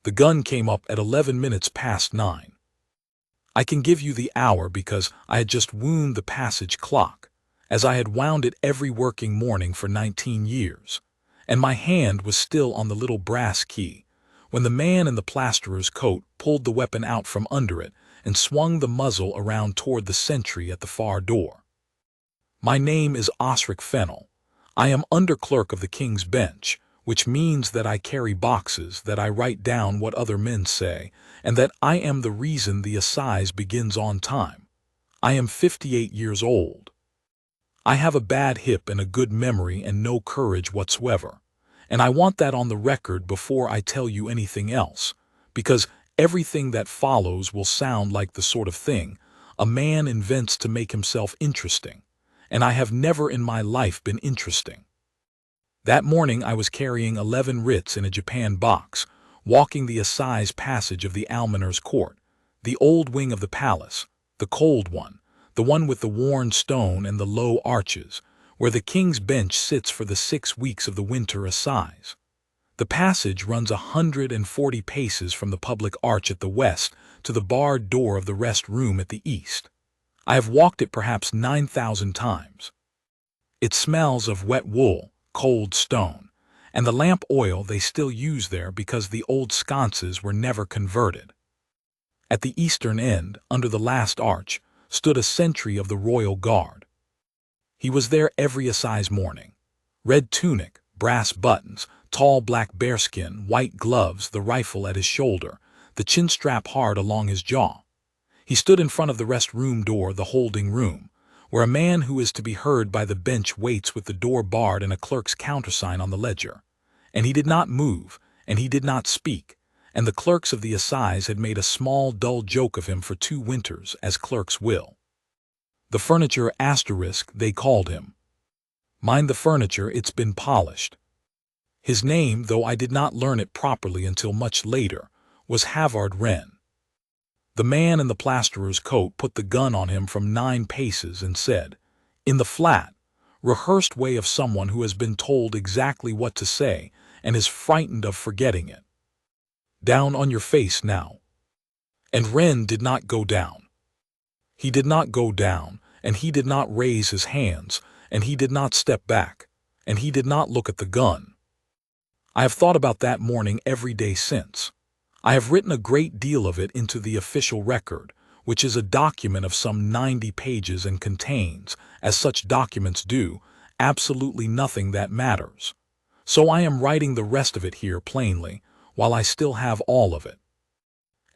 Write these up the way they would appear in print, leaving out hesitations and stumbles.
The gun came up at 11 minutes past 9. I can give you the hour because I had just wound the passage clock, as I had wound it every working morning for 19 years, and my hand was still on the little brass key, when the man in the plasterer's coat pulled the weapon out from under it and swung the muzzle around toward the sentry at the far door. My name is Osric Fennel. I am under clerk of the King's Bench, which means that I carry boxes, that I write down what other men say, and that I am the reason the Assize begins on time. I am 58 years old. I have a bad hip and a good memory and no courage whatsoever, and I want that on the record before I tell you anything else, because everything that follows will sound like the sort of thing a man invents to make himself interesting, and I have never in my life been interesting. That morning I was carrying 11 writs in a Japan box, walking the Assize passage of the almoner's court, the old wing of the palace, the cold one, the one with the worn stone and the low arches, where the King's Bench sits for the 6 weeks of the winter Assize. The passage runs 140 paces from the public arch at the west to the barred door of the rest room at the east. I have walked it perhaps 9,000 times. It smells of wet wool, cold stone, and the lamp oil they still use there because the old sconces were never converted. At the eastern end, under the last arch, stood a sentry of the royal guard. He was there every Assize morning. Red tunic, brass buttons, tall black bearskin, white gloves, the rifle at his shoulder, the chin strap hard along his jaw. He stood in front of the rest room door, the holding room, where a man who is to be heard by the bench waits with the door barred and a clerk's countersign on the ledger. And he did not move, and he did not speak, and the clerks of the Assize had made a small, dull joke of him for 2 winters, as clerks will. The furniture asterisk, they called him. Mind the furniture, it's been polished. His name, though I did not learn it properly until much later, was Halvard Renn. The man in the plasterer's coat put the gun on him from 9 paces and said, in the flat, rehearsed way of someone who has been told exactly what to say and is frightened of forgetting it, "Down on your face now." And Renn did not go down. He did not go down, and he did not raise his hands, and he did not step back, and he did not look at the gun. I have thought about that morning every day since. I have written a great deal of it into the official record, which is a document of some 90 pages and contains, as such documents do, absolutely nothing that matters. So I am writing the rest of it here plainly, while I still have all of it.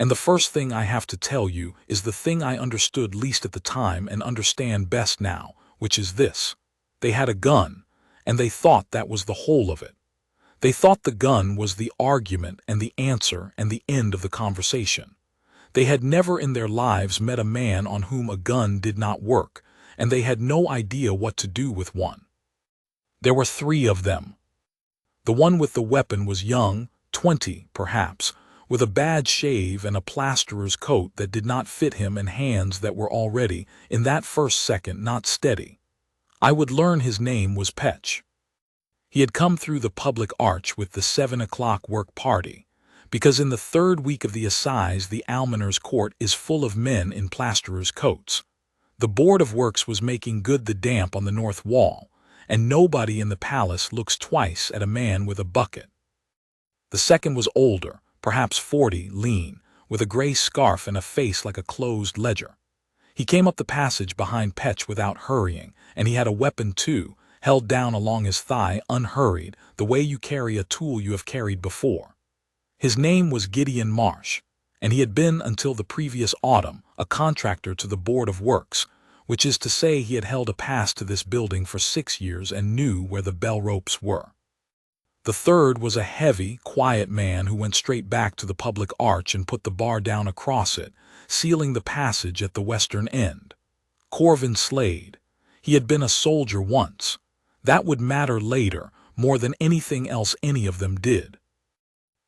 And the first thing I have to tell you is the thing I understood least at the time and understand best now, which is this. They had a gun, and they thought that was the whole of it. They thought the gun was the argument and the answer and the end of the conversation. They had never in their lives met a man on whom a gun did not work, and they had no idea what to do with one. There were 3 of them. The one with the weapon was young, 20, perhaps, with a bad shave and a plasterer's coat that did not fit him and hands that were already, in that first second, not steady. I would learn his name was Petch. He had come through the public arch with the 7 o'clock work party, because in the 3rd week of the Assize the almoner's court is full of men in plasterers' coats. The Board of Works was making good the damp on the north wall, and nobody in the palace looks twice at a man with a bucket. The second was older, perhaps 40, lean, with a gray scarf and a face like a closed ledger. He came up the passage behind Petch without hurrying, and he had a weapon too, held down along his thigh, unhurried, the way you carry a tool you have carried before. His name was Gideon Marsh, and he had been until the previous autumn a contractor to the Board of Works, which is to say he had held a pass to this building for 6 years and knew where the bell ropes were. The third was a heavy, quiet man who went straight back to the public arch and put the bar down across it, sealing the passage at the western end. Corvin Slade. He had been a soldier once. That would matter later, more than anything else any of them did.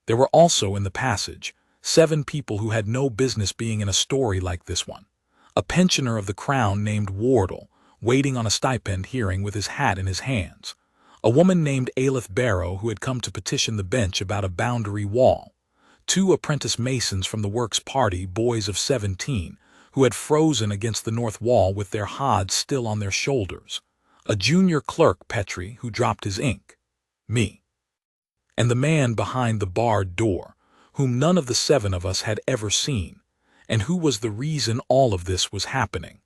There were also in the passage 7 people who had no business being in a story like this one. A pensioner of the crown named Wardle, waiting on a stipend hearing with his hat in his hands. A woman named Aelith Barrow who had come to petition the bench about a boundary wall. 2 apprentice masons from the works party, boys of 17, who had frozen against the north wall with their hods still on their shoulders, a junior clerk, Petrie, who dropped his ink, me, and the man behind the barred door, whom none of the 7 of us had ever seen, and who was the reason all of this was happening.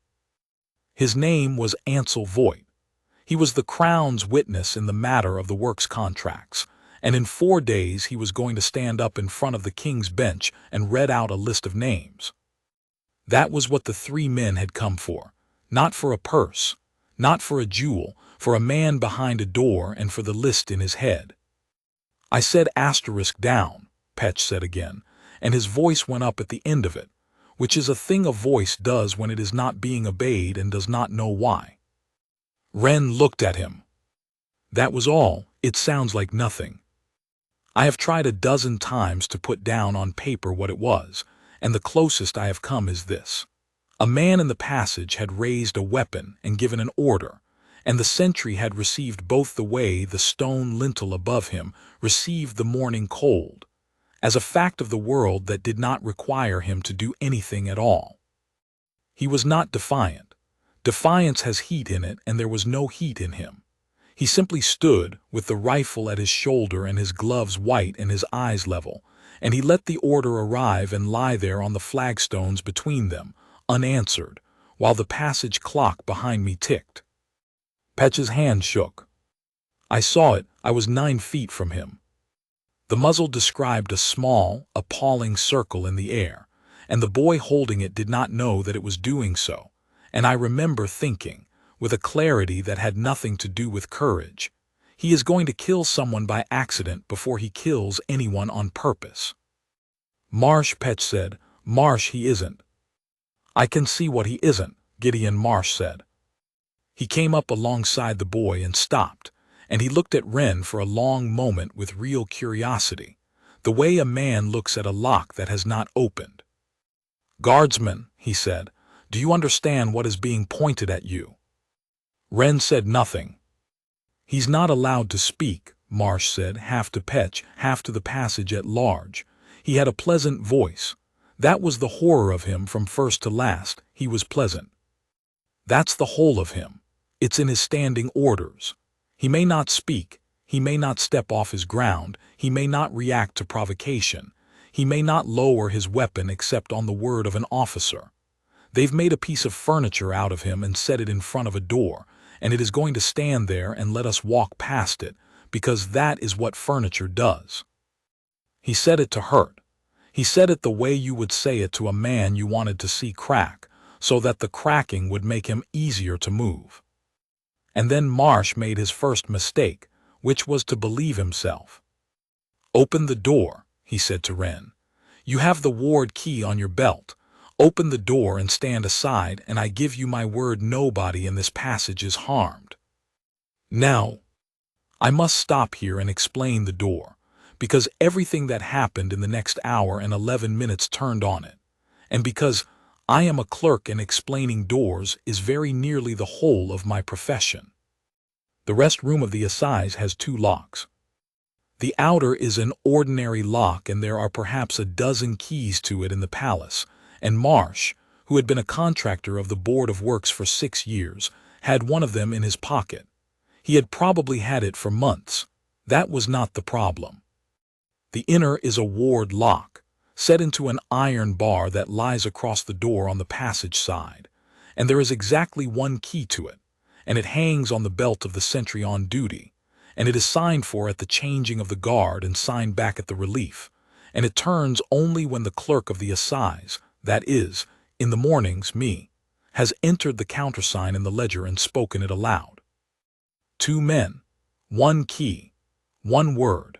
His name was Ansel Voigt. He was the Crown's witness in the matter of the works contracts, and in 4 days he was going to stand up in front of the king's bench and read out a list of names. That was what the 3 men had come for, not for a purse, not for a jewel, for a man behind a door and for the list in his head. I said asterisk down, Petch said again, and his voice went up at the end of it, which is a thing a voice does when it is not being obeyed and does not know why. Renn looked at him. That was all. It sounds like nothing. I have tried a dozen times to put down on paper what it was, and the closest I have come is this. A man in the passage had raised a weapon and given an order, and the sentry had received both the way the stone lintel above him received the morning cold, as a fact of the world that did not require him to do anything at all. He was not defiant. Defiance has heat in it, and there was no heat in him. He simply stood, with the rifle at his shoulder and his gloves white and his eyes level, and he let the order arrive and lie there on the flagstones between them, unanswered, while the passage clock behind me ticked. Petch's hand shook. I saw it. I was 9 feet from him. The muzzle described a small, appalling circle in the air, and the boy holding it did not know that it was doing so, and I remember thinking, with a clarity that had nothing to do with courage, he is going to kill someone by accident before he kills anyone on purpose. Marsh, Petch said. Marsh, he isn't. I can see what he isn't, Gideon Marsh said. He came up alongside the boy and stopped, and he looked at Renn for a long moment with real curiosity, the way a man looks at a lock that has not opened. Guardsman, he said, do you understand what is being pointed at you? Renn said nothing. He's not allowed to speak, Marsh said, half to Petch, half to the passage at large. He had a pleasant voice. That was the horror of him from first to last. He was pleasant. That's the whole of him. It's in his standing orders. He may not speak. He may not step off his ground. He may not react to provocation. He may not lower his weapon except on the word of an officer. They've made a piece of furniture out of him and set it in front of a door, and it is going to stand there and let us walk past it, because that is what furniture does. He said it to hurt. He said it the way you would say it to a man you wanted to see crack, so that the cracking would make him easier to move. And then Marsh made his first mistake, which was to believe himself. Open the door, he said to Renn. You have the ward key on your belt. Open the door and stand aside, and I give you my word nobody in this passage is harmed. Now, I must stop here and explain the door, because everything that happened in the next hour and 11 minutes turned on it, and because I am a clerk and explaining doors is very nearly the whole of my profession. The rest room of the Assize has 2 locks. The outer is an ordinary lock, and there are perhaps a dozen keys to it in the palace, and Marsh, who had been a contractor of the Board of Works for 6 years, had one of them in his pocket. He had probably had it for months. That was not the problem. The inner is a ward lock, set into an iron bar that lies across the door on the passage side, and there is exactly 1 key to it, and it hangs on the belt of the sentry on duty, and it is signed for at the changing of the guard and signed back at the relief, and it turns only when the clerk of the Assize, that is, in the mornings, me, has entered the countersign in the ledger and spoken it aloud. 2 men, 1 key, 1 word.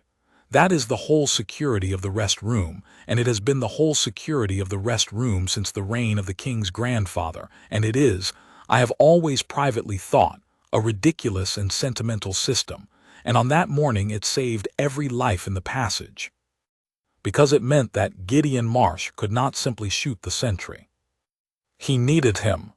That is the whole security of the rest room, and it has been the whole security of the rest room since the reign of the king's grandfather, and it is, I have always privately thought, a ridiculous and sentimental system, and on that morning it saved every life in the passage, because it meant that Gideon Marsh could not simply shoot the sentry. He needed him.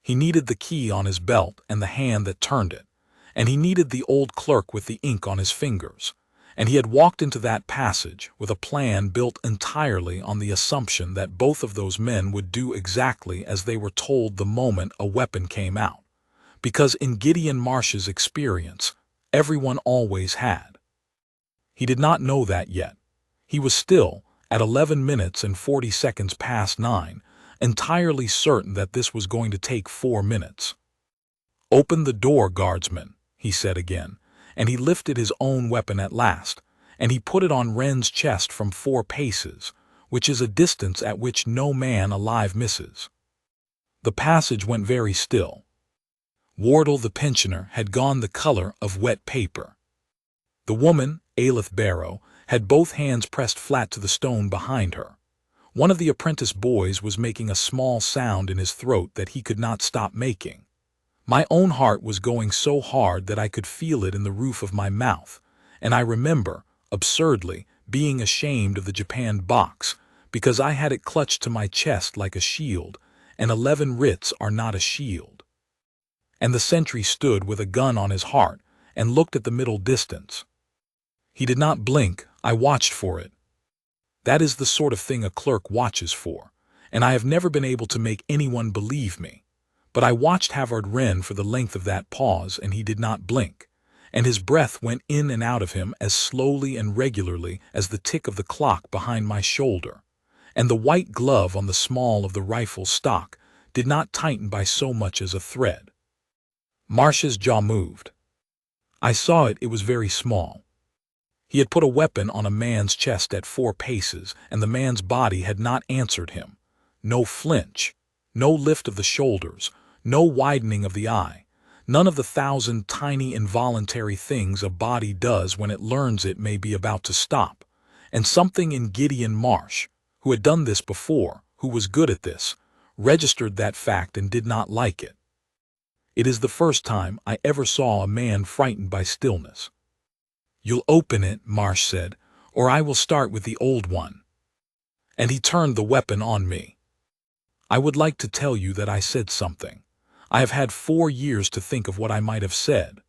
He needed the key on his belt and the hand that turned it, and he needed the old clerk with the ink on his fingers, And he had walked into that passage with a plan built entirely on the assumption that both of those men would do exactly as they were told the moment a weapon came out. Because in Gideon Marsh's experience, everyone always had. He did not know that yet. He was still, at 11 minutes and 40 seconds past 9, entirely certain that this was going to take 4 minutes. "Open the door, guardsman," he said again, and he lifted his own weapon at last, and he put it on Renn's chest from 4 paces, which is a distance at which no man alive misses. The passage went very still. Wardle the pensioner had gone the color of wet paper. The woman, Aelith Barrow, had both hands pressed flat to the stone behind her. One of the apprentice boys was making a small sound in his throat that he could not stop making. My own heart was going so hard that I could feel it in the roof of my mouth, and I remember, absurdly, being ashamed of the japanned box, because I had it clutched to my chest like a shield, and 11 writs are not a shield. And the sentry stood with a gun on his heart and looked at the middle distance. He did not blink. I watched for it. That is the sort of thing a clerk watches for, and I have never been able to make anyone believe me. But I watched Halvard Renn for the length of that pause, and he did not blink, and his breath went in and out of him as slowly and regularly as the tick of the clock behind my shoulder, and the white glove on the small of the rifle stock did not tighten by so much as a thread. Marsh's jaw moved. I saw it was very small. He had put a weapon on a man's chest at 4 paces, and the man's body had not answered him. No flinch, no lift of the shoulders, no widening of the eye, none of the 1,000 tiny involuntary things a body does when it learns it may be about to stop. And something in Gideon Marsh, who had done this before, who was good at this, registered that fact and did not like it. It is the first time I ever saw a man frightened by stillness. "You'll open it," Marsh said, "or I will start with the old one." And he turned the weapon on me. I would like to tell you that I said something. I have had 4 years to think of what I might have said.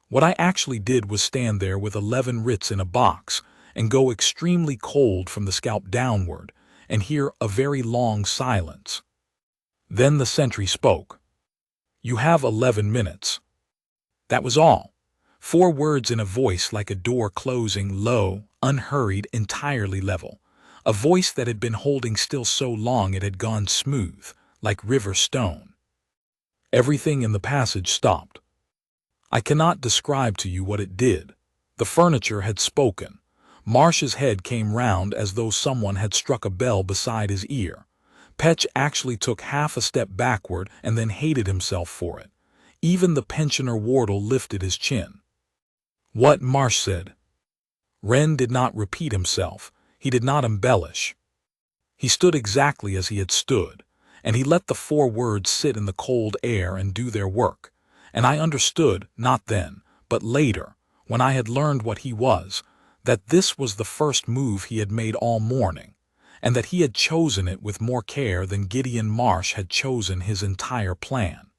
What I actually did was stand there with 11 writs in a box and go extremely cold from the scalp downward and hear a very long silence. Then the sentry spoke. "You have 11 minutes. That was all. 4 words in a voice like a door closing, low, unhurried, entirely level. A voice that had been holding still so long it had gone smooth, like river stone. Everything in the passage stopped. I cannot describe to you what it did. The furniture had spoken. Marsh's head came round as though someone had struck a bell beside his ear. Petch actually took half a step backward and then hated himself for it. Even the pensioner Wardle lifted his chin. "What?" Marsh said. Renn did not repeat himself. He did not embellish. He stood exactly as he had stood, and he let the 4 words sit in the cold air and do their work. And I understood, not then, but later, when I had learned what he was, that this was the first move he had made all morning, and that he had chosen it with more care than Gideon Marsh had chosen his entire plan.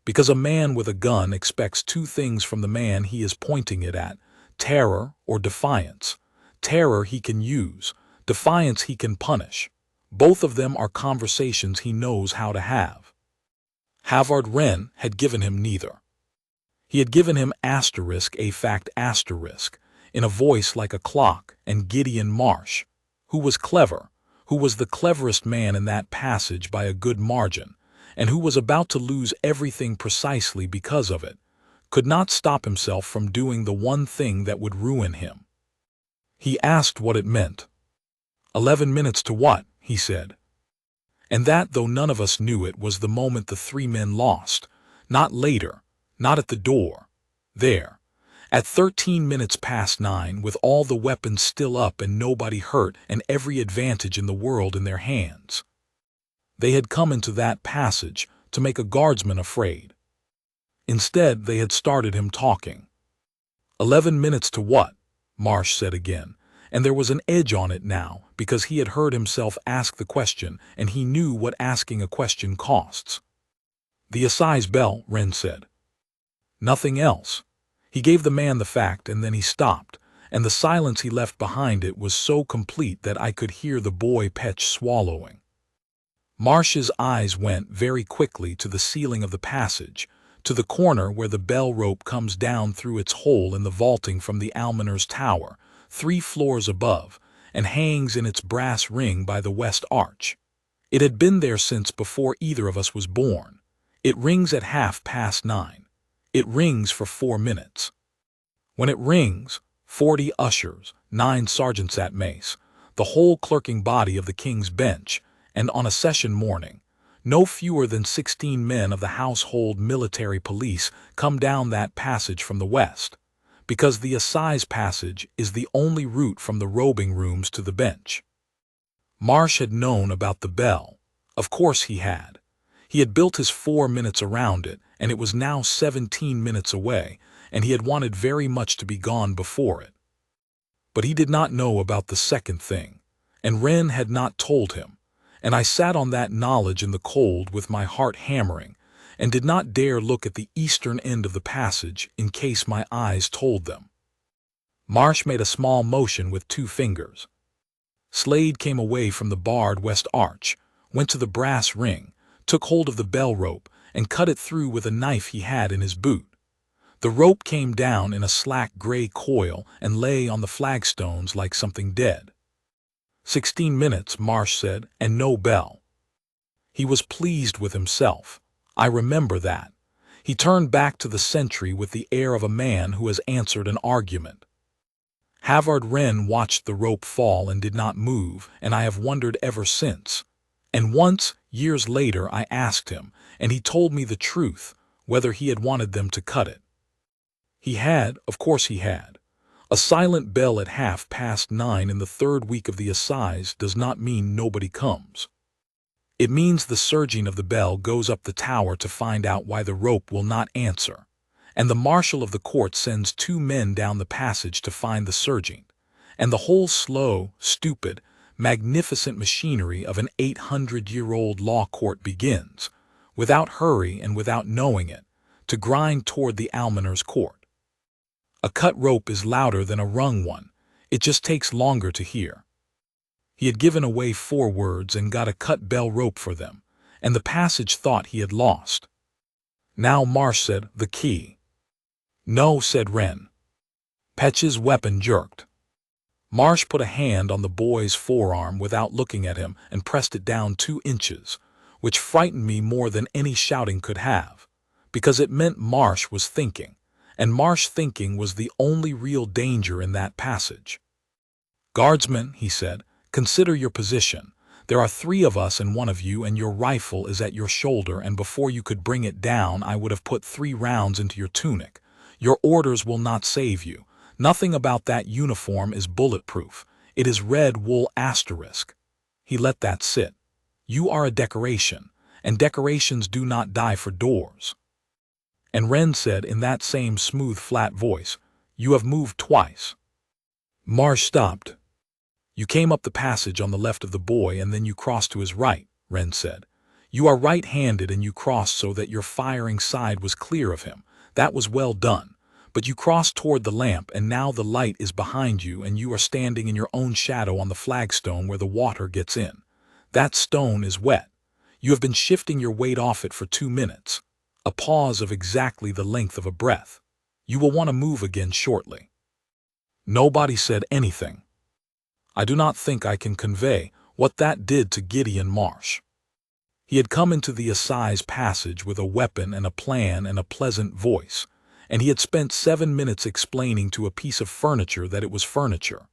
Because a man with a gun expects 2 things from the man he is pointing it at: terror or defiance. Terror he can use, defiance he can punish. Both of them are conversations he knows how to have. Halvard Renn had given him neither. He had given him a fact in a voice like a clock, and Gideon Marsh, who was clever, who was the cleverest man in that passage by a good margin, and who was about to lose everything precisely because of it, could not stop himself from doing the one thing that would ruin him. He asked what it meant. 11 minutes to what? He said. And that, though none of us knew it, was the moment the 3 men lost. Not later, not at the door. There. At 13 minutes past 9, with all the weapons still up and nobody hurt and every advantage in the world in their hands. They had come into that passage to make a guardsman afraid. Instead, they had started him talking. 11 minutes to what? Marsh said again, and there was an edge on it now, because he had heard himself ask the question, and he knew what asking a question costs. The Assize bell, Renn said. Nothing else. He gave the man the fact, and then he stopped, and the silence he left behind it was so complete that I could hear the boy Petch swallowing. Marsh's eyes went very quickly to the ceiling of the passage, to the corner where the bell rope comes down through its hole in the vaulting from the almoner's tower, 3 floors above, and hangs in its brass ring by the west arch. It had been there since before either of us was born. It rings at 9:30. It rings for 4 minutes. When it rings, 40 ushers, 9 sergeants at mace, the whole clerking body of the King's Bench, and on a session morning, no fewer than 16 men of the household military police come down that passage from the west, because the Assize passage is the only route from the robing rooms to the bench. Marsh had known about the bell. Of course he had. He had built his 4 minutes around it, and it was now 17 minutes away, and he had wanted very much to be gone before it. But he did not know about the second thing, and Renn had not told him, and I sat on that knowledge in the cold with my heart hammering, and did not dare look at the eastern end of the passage in case my eyes told them. Marsh made a small motion with 2 fingers. Slade came away from the barred west arch, went to the brass ring, took hold of the bell rope, and cut it through with a knife he had in his boot. The rope came down in a slack gray coil and lay on the flagstones like something dead. 16 minutes, Marsh said, and no bell. He was pleased with himself. I remember that. He turned back to the sentry with the air of a man who has answered an argument. Halvard Renn watched the rope fall and did not move, and I have wondered ever since. And once, years later, I asked him, and he told me the truth, whether he had wanted them to cut it. He had, of course he had. A silent bell at 9:30 in the 3rd week of the Assize does not mean nobody comes. It means the surging of the bell goes up the tower to find out why the rope will not answer, and the marshal of the court sends 2 men down the passage to find the surging, and the whole slow, stupid, magnificent machinery of an 800-year-old law court begins, without hurry and without knowing it, to grind toward the almoner's court. A cut rope is louder than a wrung one. It just takes longer to hear. He had given away 4 words and got a cut bell rope for them, and the passage thought he had lost. Now Marsh said, "The key." "No," said Renn. Petch's weapon jerked. Marsh put a hand on the boy's forearm without looking at him and pressed it down 2 inches, which frightened me more than any shouting could have, because it meant Marsh was thinking, and Marsh thinking was the only real danger in that passage. "Guardsmen," he said, "consider your position. There are 3 of us and 1 of you, and your rifle is at your shoulder, and before you could bring it down I would have put 3 rounds into your tunic. Your orders will not save you. Nothing about that uniform is bulletproof. It is red wool asterisk." He let that sit. "You are a decoration, and decorations do not die for doors." And Renn said in that same smooth, flat voice, "You have moved twice." Marsh stopped. "You came up the passage on the left of the boy, and then you crossed to his right," Renn said. "You are right-handed, and you crossed so that your firing side was clear of him. That was well done. But you crossed toward the lamp, and now the light is behind you, and you are standing in your own shadow on the flagstone where the water gets in. That stone is wet. You have been shifting your weight off it for 2 minutes. A pause of exactly the length of a breath. You will want to move again shortly." Nobody said anything. I do not think I can convey what that did to Gideon Marsh. He had come into the Assize passage with a weapon and a plan and a pleasant voice, and he had spent 7 minutes explaining to a piece of furniture that it was furniture,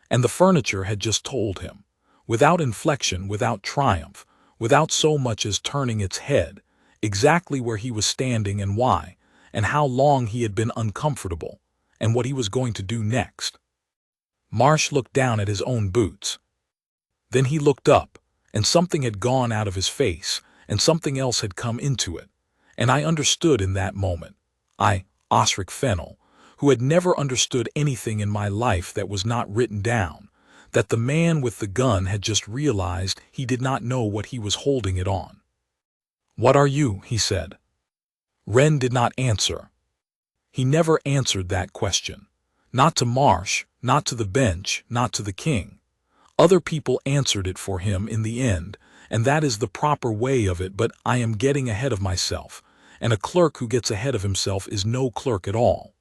and the furniture had just told him, without inflection, without triumph, without so much as turning its head, exactly where he was standing and why, and how long he had been uncomfortable, and what he was going to do next. Marsh looked down at his own boots. Then he looked up, and something had gone out of his face, and something else had come into it, and I understood in that moment. Osric Fennel, who had never understood anything in my life that was not written down, that the man with the gun had just realized he did not know what he was holding it on. "What are you?" he said. Renn did not answer. He never answered that question. Not to Marsh, not to the bench, not to the king. Other people answered it for him in the end, and that is the proper way of it, but I am getting ahead of myself, and a clerk who gets ahead of himself is no clerk at all.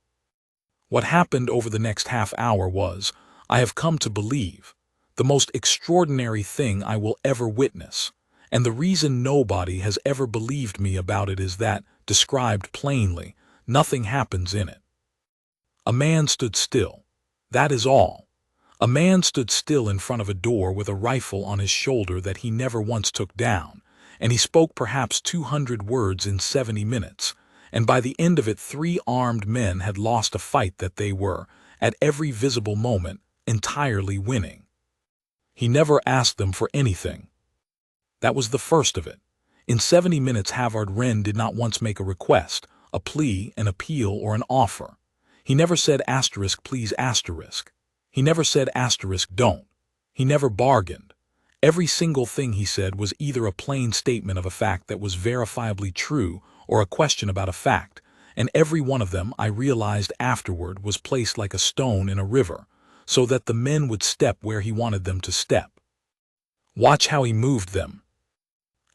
What happened over the next half hour was, I have come to believe, the most extraordinary thing I will ever witness, and the reason nobody has ever believed me about it is that, described plainly, nothing happens in it. A man stood still. That is all. A man stood still in front of a door with a rifle on his shoulder that he never once took down, and he spoke perhaps 200 words in 70 minutes, and by the end of it 3 armed men had lost a fight that they were, at every visible moment, entirely winning. He never asked them for anything. That was the first of it. In 70 minutes Halvard Renn did not once make a request, a plea, an appeal, or an offer. He never said *please*. He never said *don't. He never bargained. Every single thing he said was either a plain statement of a fact that was verifiably true or a question about a fact, and every one of them, I realized afterward, was placed like a stone in a river, so that the men would step where he wanted them to step. Watch how he moved them.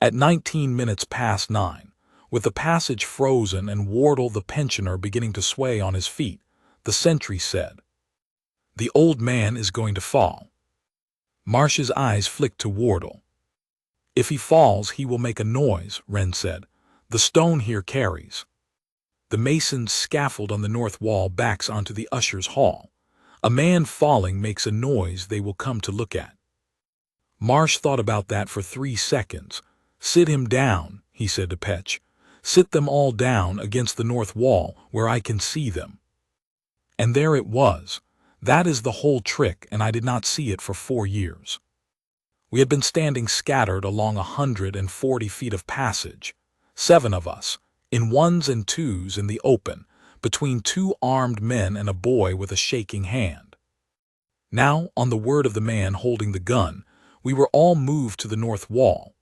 At 19 minutes past 9, with the passage frozen and Wardle the pensioner beginning to sway on his feet, the sentry said, "The old man is going to fall." Marsh's eyes flicked to Wardle. "If he falls, he will make a noise," Renn said. "The stone here carries." The mason's scaffold on the north wall backs onto the usher's hall. A man falling makes a noise they will come to look at. Marsh thought about that for 3 seconds. "Sit him down," he said to Petch. "Sit them all down against the north wall where I can see them." And there it was. That is the whole trick, and I did not see it for 4 years. We had been standing scattered along 140 feet of passage, 7 of us, in 1s and 2s in the open, between 2 armed men and a boy with a shaking hand. Now, on the word of the man holding the gun, we were all moved to the north wall,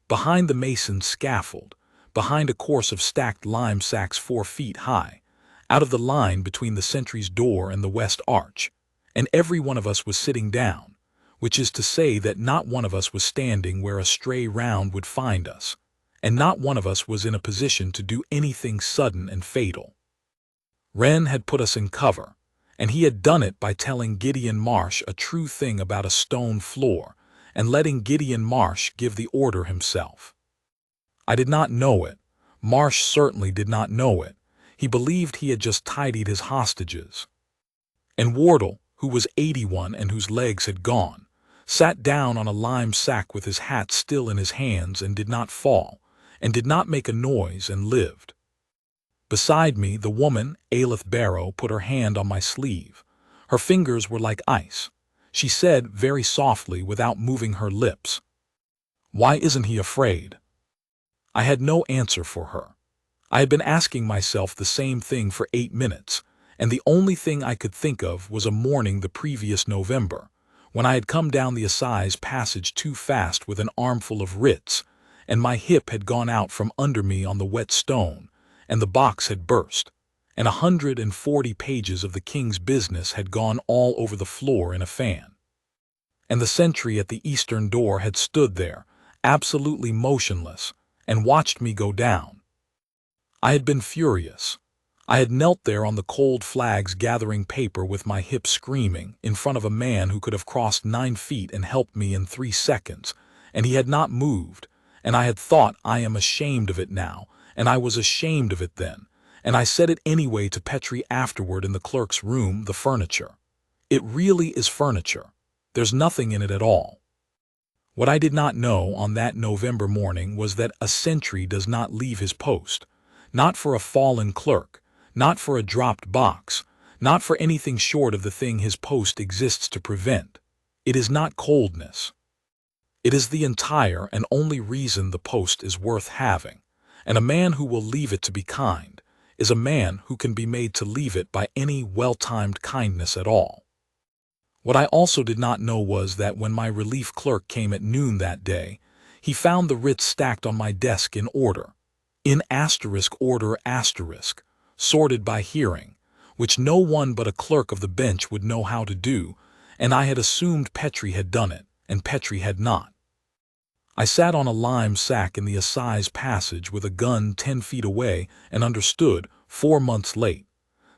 behind the mason's scaffold, behind a course of stacked lime sacks 4 feet high, out of the line between the sentry's door and the west arch, and every one of us was sitting down, which is to say that not one of us was standing where a stray round would find us, and not one of us was in a position to do anything sudden and fatal. Renn had put us in cover, and he had done it by telling Gideon Marsh a true thing about a stone floor, and letting Gideon Marsh give the order himself. I did not know it. Marsh certainly did not know it. He believed he had just tidied his hostages. And Wardle, who was 81 and whose legs had gone, sat down on a lime sack with his hat still in his hands and did not fall, and did not make a noise, and lived. Beside me, the woman, Aelith Barrow, put her hand on my sleeve. Her fingers were like ice. She said, very softly, without moving her lips, "Why isn't he afraid?" I had no answer for her. I had been asking myself the same thing for 8 minutes, and the only thing I could think of was a morning the previous November, when I had come down the Assize passage too fast with an armful of writs, and my hip had gone out from under me on the wet stone, and the box had burst, and 140 pages of the king's business had gone all over the floor in a fan. And the sentry at the eastern door had stood there, absolutely motionless, and watched me go down. I had been furious. I had knelt there on the cold flags gathering paper with my hips screaming, in front of a man who could have crossed 9 feet and helped me in 3 seconds, and he had not moved, and I had thought, I am ashamed of it now, and I was ashamed of it then, and I said it anyway to Petrie afterward in the clerk's room, the furniture. It really is furniture. There's nothing in it at all. What I did not know on that November morning was that a sentry does not leave his post, not for a fallen clerk, not for a dropped box, not for anything short of the thing his post exists to prevent. It is not coldness. It is the entire and only reason the post is worth having, and a man who will leave it to be kind is a man who can be made to leave it by any well-timed kindness at all. What I also did not know was that when my relief clerk came at noon that day, he found the writs stacked on my desk in order, in *order*, sorted by hearing, which no one but a clerk of the bench would know how to do, and I had assumed Petrie had done it, and Petrie had not. I sat on a lime sack in the Assize passage with a gun 10 feet away and understood, 4 months late,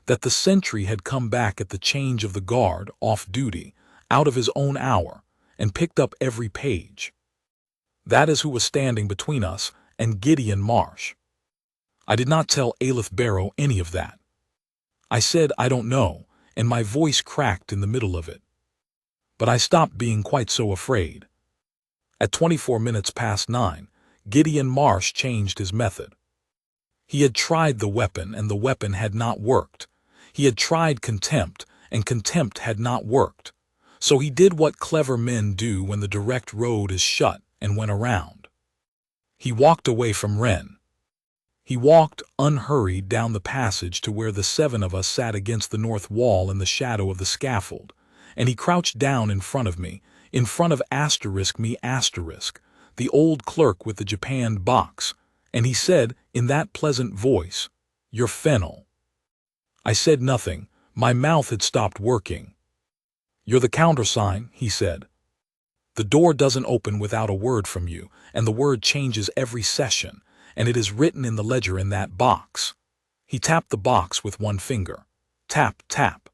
that the sentry had come back at the change of the guard, off duty, out of his own hour, and picked up every page. That is who was standing between us and Gideon Marsh. I did not tell Aleph Barrow any of that. I said I don't know, and my voice cracked in the middle of it. But I stopped being quite so afraid. At 24 minutes past 9, Gideon Marsh changed his method. He had tried the weapon, and the weapon had not worked. He had tried contempt, and contempt had not worked. So he did what clever men do when the direct road is shut, and went around. He walked away from Renn. He walked, unhurried, down the passage to where the 7 of us sat against the north wall in the shadow of the scaffold, and he crouched down in front of me, in front of me, the old clerk with the japanned box, and he said, in that pleasant voice, "You're Fennel." I said nothing. My mouth had stopped working. "You're the countersign," he said. "The door doesn't open without a word from you, and the word changes every session, and it is written in the ledger in that box." He tapped the box with one finger. Tap, tap.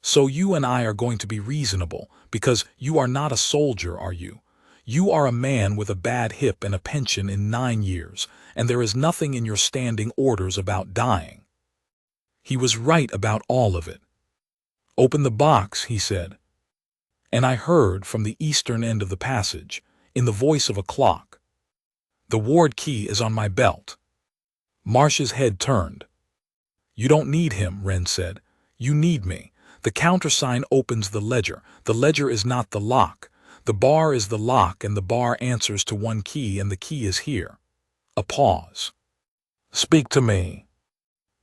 "So you and I are going to be reasonable, because you are not a soldier, are you? You are a man with a bad hip and a pension in 9 years, and there is nothing in your standing orders about dying." He was right about all of it. "Open the box," he said. And I heard from the eastern end of the passage, in the voice of a clock, "The ward key is on my belt." Marsh's head turned. "You don't need him," Renn said. "You need me. The countersign opens the ledger. The ledger is not the lock. The bar is the lock, and the bar answers to one key, and the key is here." A pause. "Speak to me."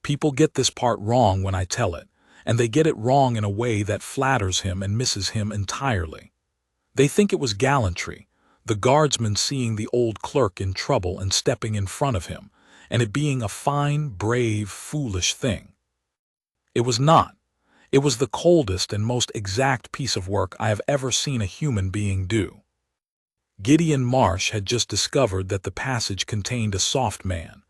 People get this part wrong when I tell it, and they get it wrong in a way that flatters him and misses him entirely. They think it was gallantry, the guardsman seeing the old clerk in trouble and stepping in front of him, and it being a fine, brave, foolish thing. It was not. It was the coldest and most exact piece of work I have ever seen a human being do. Gideon Marsh had just discovered that the passage contained a soft man,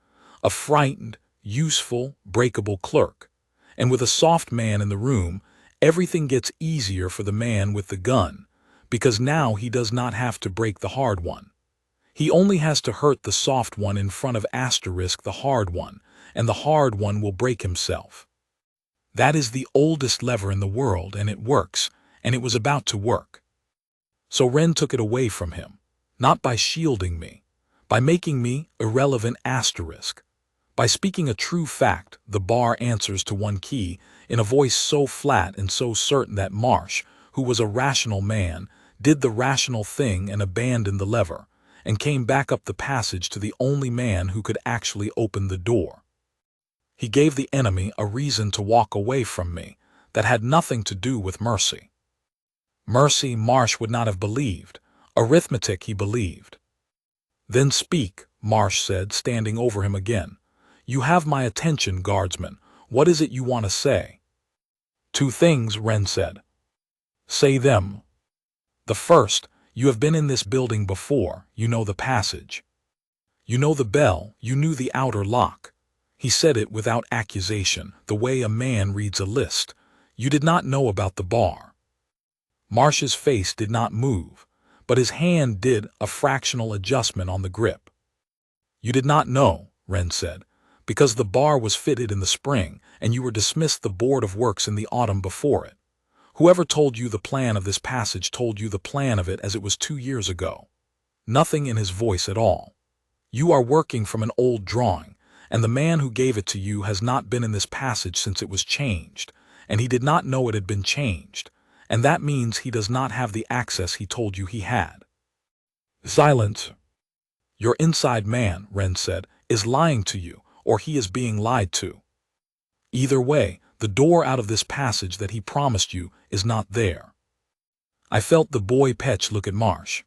a frightened, useful, breakable clerk, and with a soft man in the room, everything gets easier for the man with the gun, because now he does not have to break the hard one. He only has to hurt the soft one in front of the hard one, and the hard one will break himself. That is the oldest lever in the world, and it works, and it was about to work. So Renn took it away from him, not by shielding me, by making me irrelevant asterisk, by speaking a true fact, the bar answers to one key, in a voice so flat and so certain that Marsh, who was a rational man, did the rational thing and abandoned the lever, and came back up the passage to the only man who could actually open the door. He gave the enemy a reason to walk away from me that had nothing to do with mercy. Mercy Marsh would not have believed. Arithmetic he believed. "Then speak," Marsh said, standing over him again. "You have my attention, guardsman. What is it you want to say?" "2 things," Renn said. "Say them." "The first, you have been in this building before. You know the passage. You know the bell. You knew the outer lock." He said it without accusation, the way a man reads a list. "You did not know about the bar." Marsh's face did not move, but his hand did a fractional adjustment on the grip. "You did not know," Renn said, "because the bar was fitted in the spring, and you were dismissed the Board of Works in the autumn before it. Whoever told you the plan of this passage told you the plan of it as it was 2 years ago." Nothing in his voice at all. "You are working from an old drawing, and the man who gave it to you has not been in this passage since it was changed, and he did not know it had been changed, and that means he does not have the access he told you he had." "Silence." "Your inside man," Renn said, "is lying to you, or he is being lied to. Either way, the door out of this passage that he promised you is not there." I felt the boy Petch look at Marsh.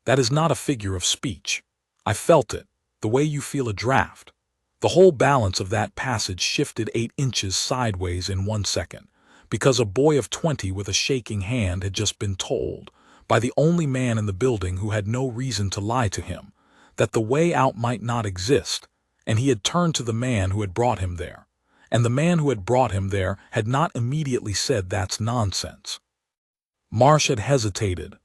"That is not a figure of speech. I felt it, the way you feel a draft. The whole balance of that passage shifted 8 inches sideways in 1 second, because a boy of 20 with a shaking hand had just been told, by the only man in the building who had no reason to lie to him, that the way out might not exist, and he had turned to the man who had brought him there, and the man who had brought him there had not immediately said that's nonsense. Marsh had hesitated.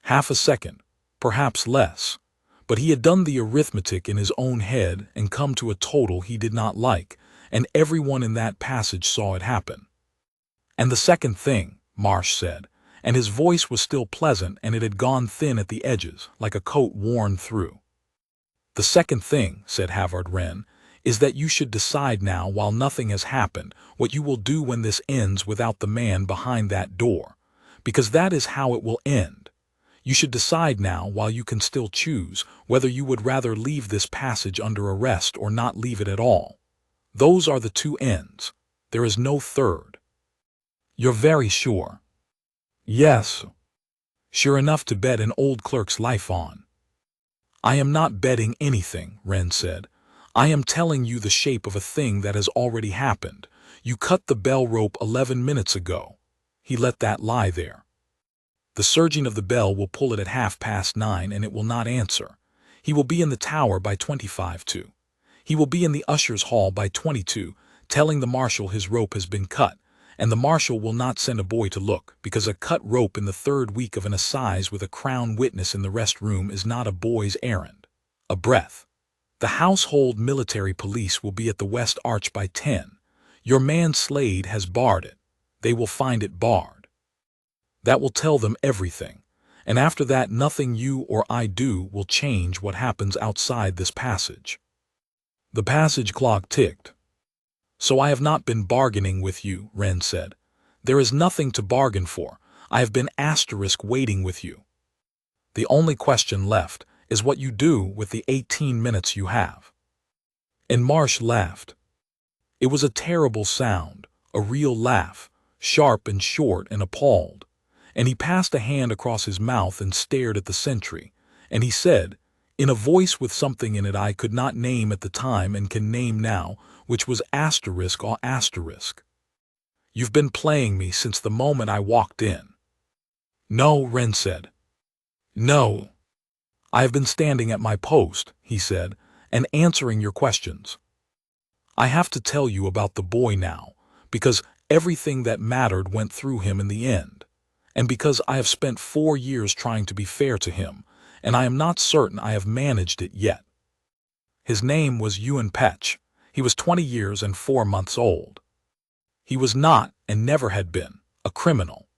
Half a second, perhaps less, but he had done the arithmetic in his own head and come to a total he did not like, and everyone in that passage saw it happen. And the second thing, Marsh said, and his voice was still pleasant and it had gone thin at the edges, like a coat worn through. The second thing, said Halvard Renn, is that you should decide now, while nothing has happened, what you will do when this ends without the man behind that door, because that is how it will end. You should decide now, while you can still choose, whether you would rather leave this passage under arrest or not leave it at all. Those are the two ends. There is no third. You're very sure? Yes. Sure enough to bet an old clerk's life on. I am not betting anything, Renn said. I am telling you the shape of a thing that has already happened. You cut the bell rope 11 minutes ago. He let that lie there. The surging of the bell will pull it at 9:30 and it will not answer. He will be in the tower by 25 to. He will be in the usher's hall by 22, telling the marshal his rope has been cut, and the marshal will not send a boy to look, because a cut rope in the 3rd week of an assize with a crown witness in the rest room is not a boy's errand. A breath. The household military police will be at the West Arch by 10. Your man Slade has barred it. They will find it barred. That will tell them everything, and after that nothing you or I do will change what happens outside this passage. The passage clock ticked. So I have not been bargaining with you, Renn said. There is nothing to bargain for. I have been waiting with you. The only question left is what you do with the 18 minutes you have. And Marsh laughed. It was a terrible sound, a real laugh, sharp and short and appalled. And he passed a hand across his mouth and stared at the sentry, and he said, in a voice with something in it I could not name at the time and can name now, which was ***. You've been playing me since the moment I walked in. No, Renn said. No. I have been standing at my post, he said, and answering your questions. I have to tell you about the boy now, because everything that mattered went through him in the end, and because I have spent 4 years trying to be fair to him, and I am not certain I have managed it yet. His name was Ewan Petch. He was 20 years and 4 months old. He was not, and never had been, a criminal.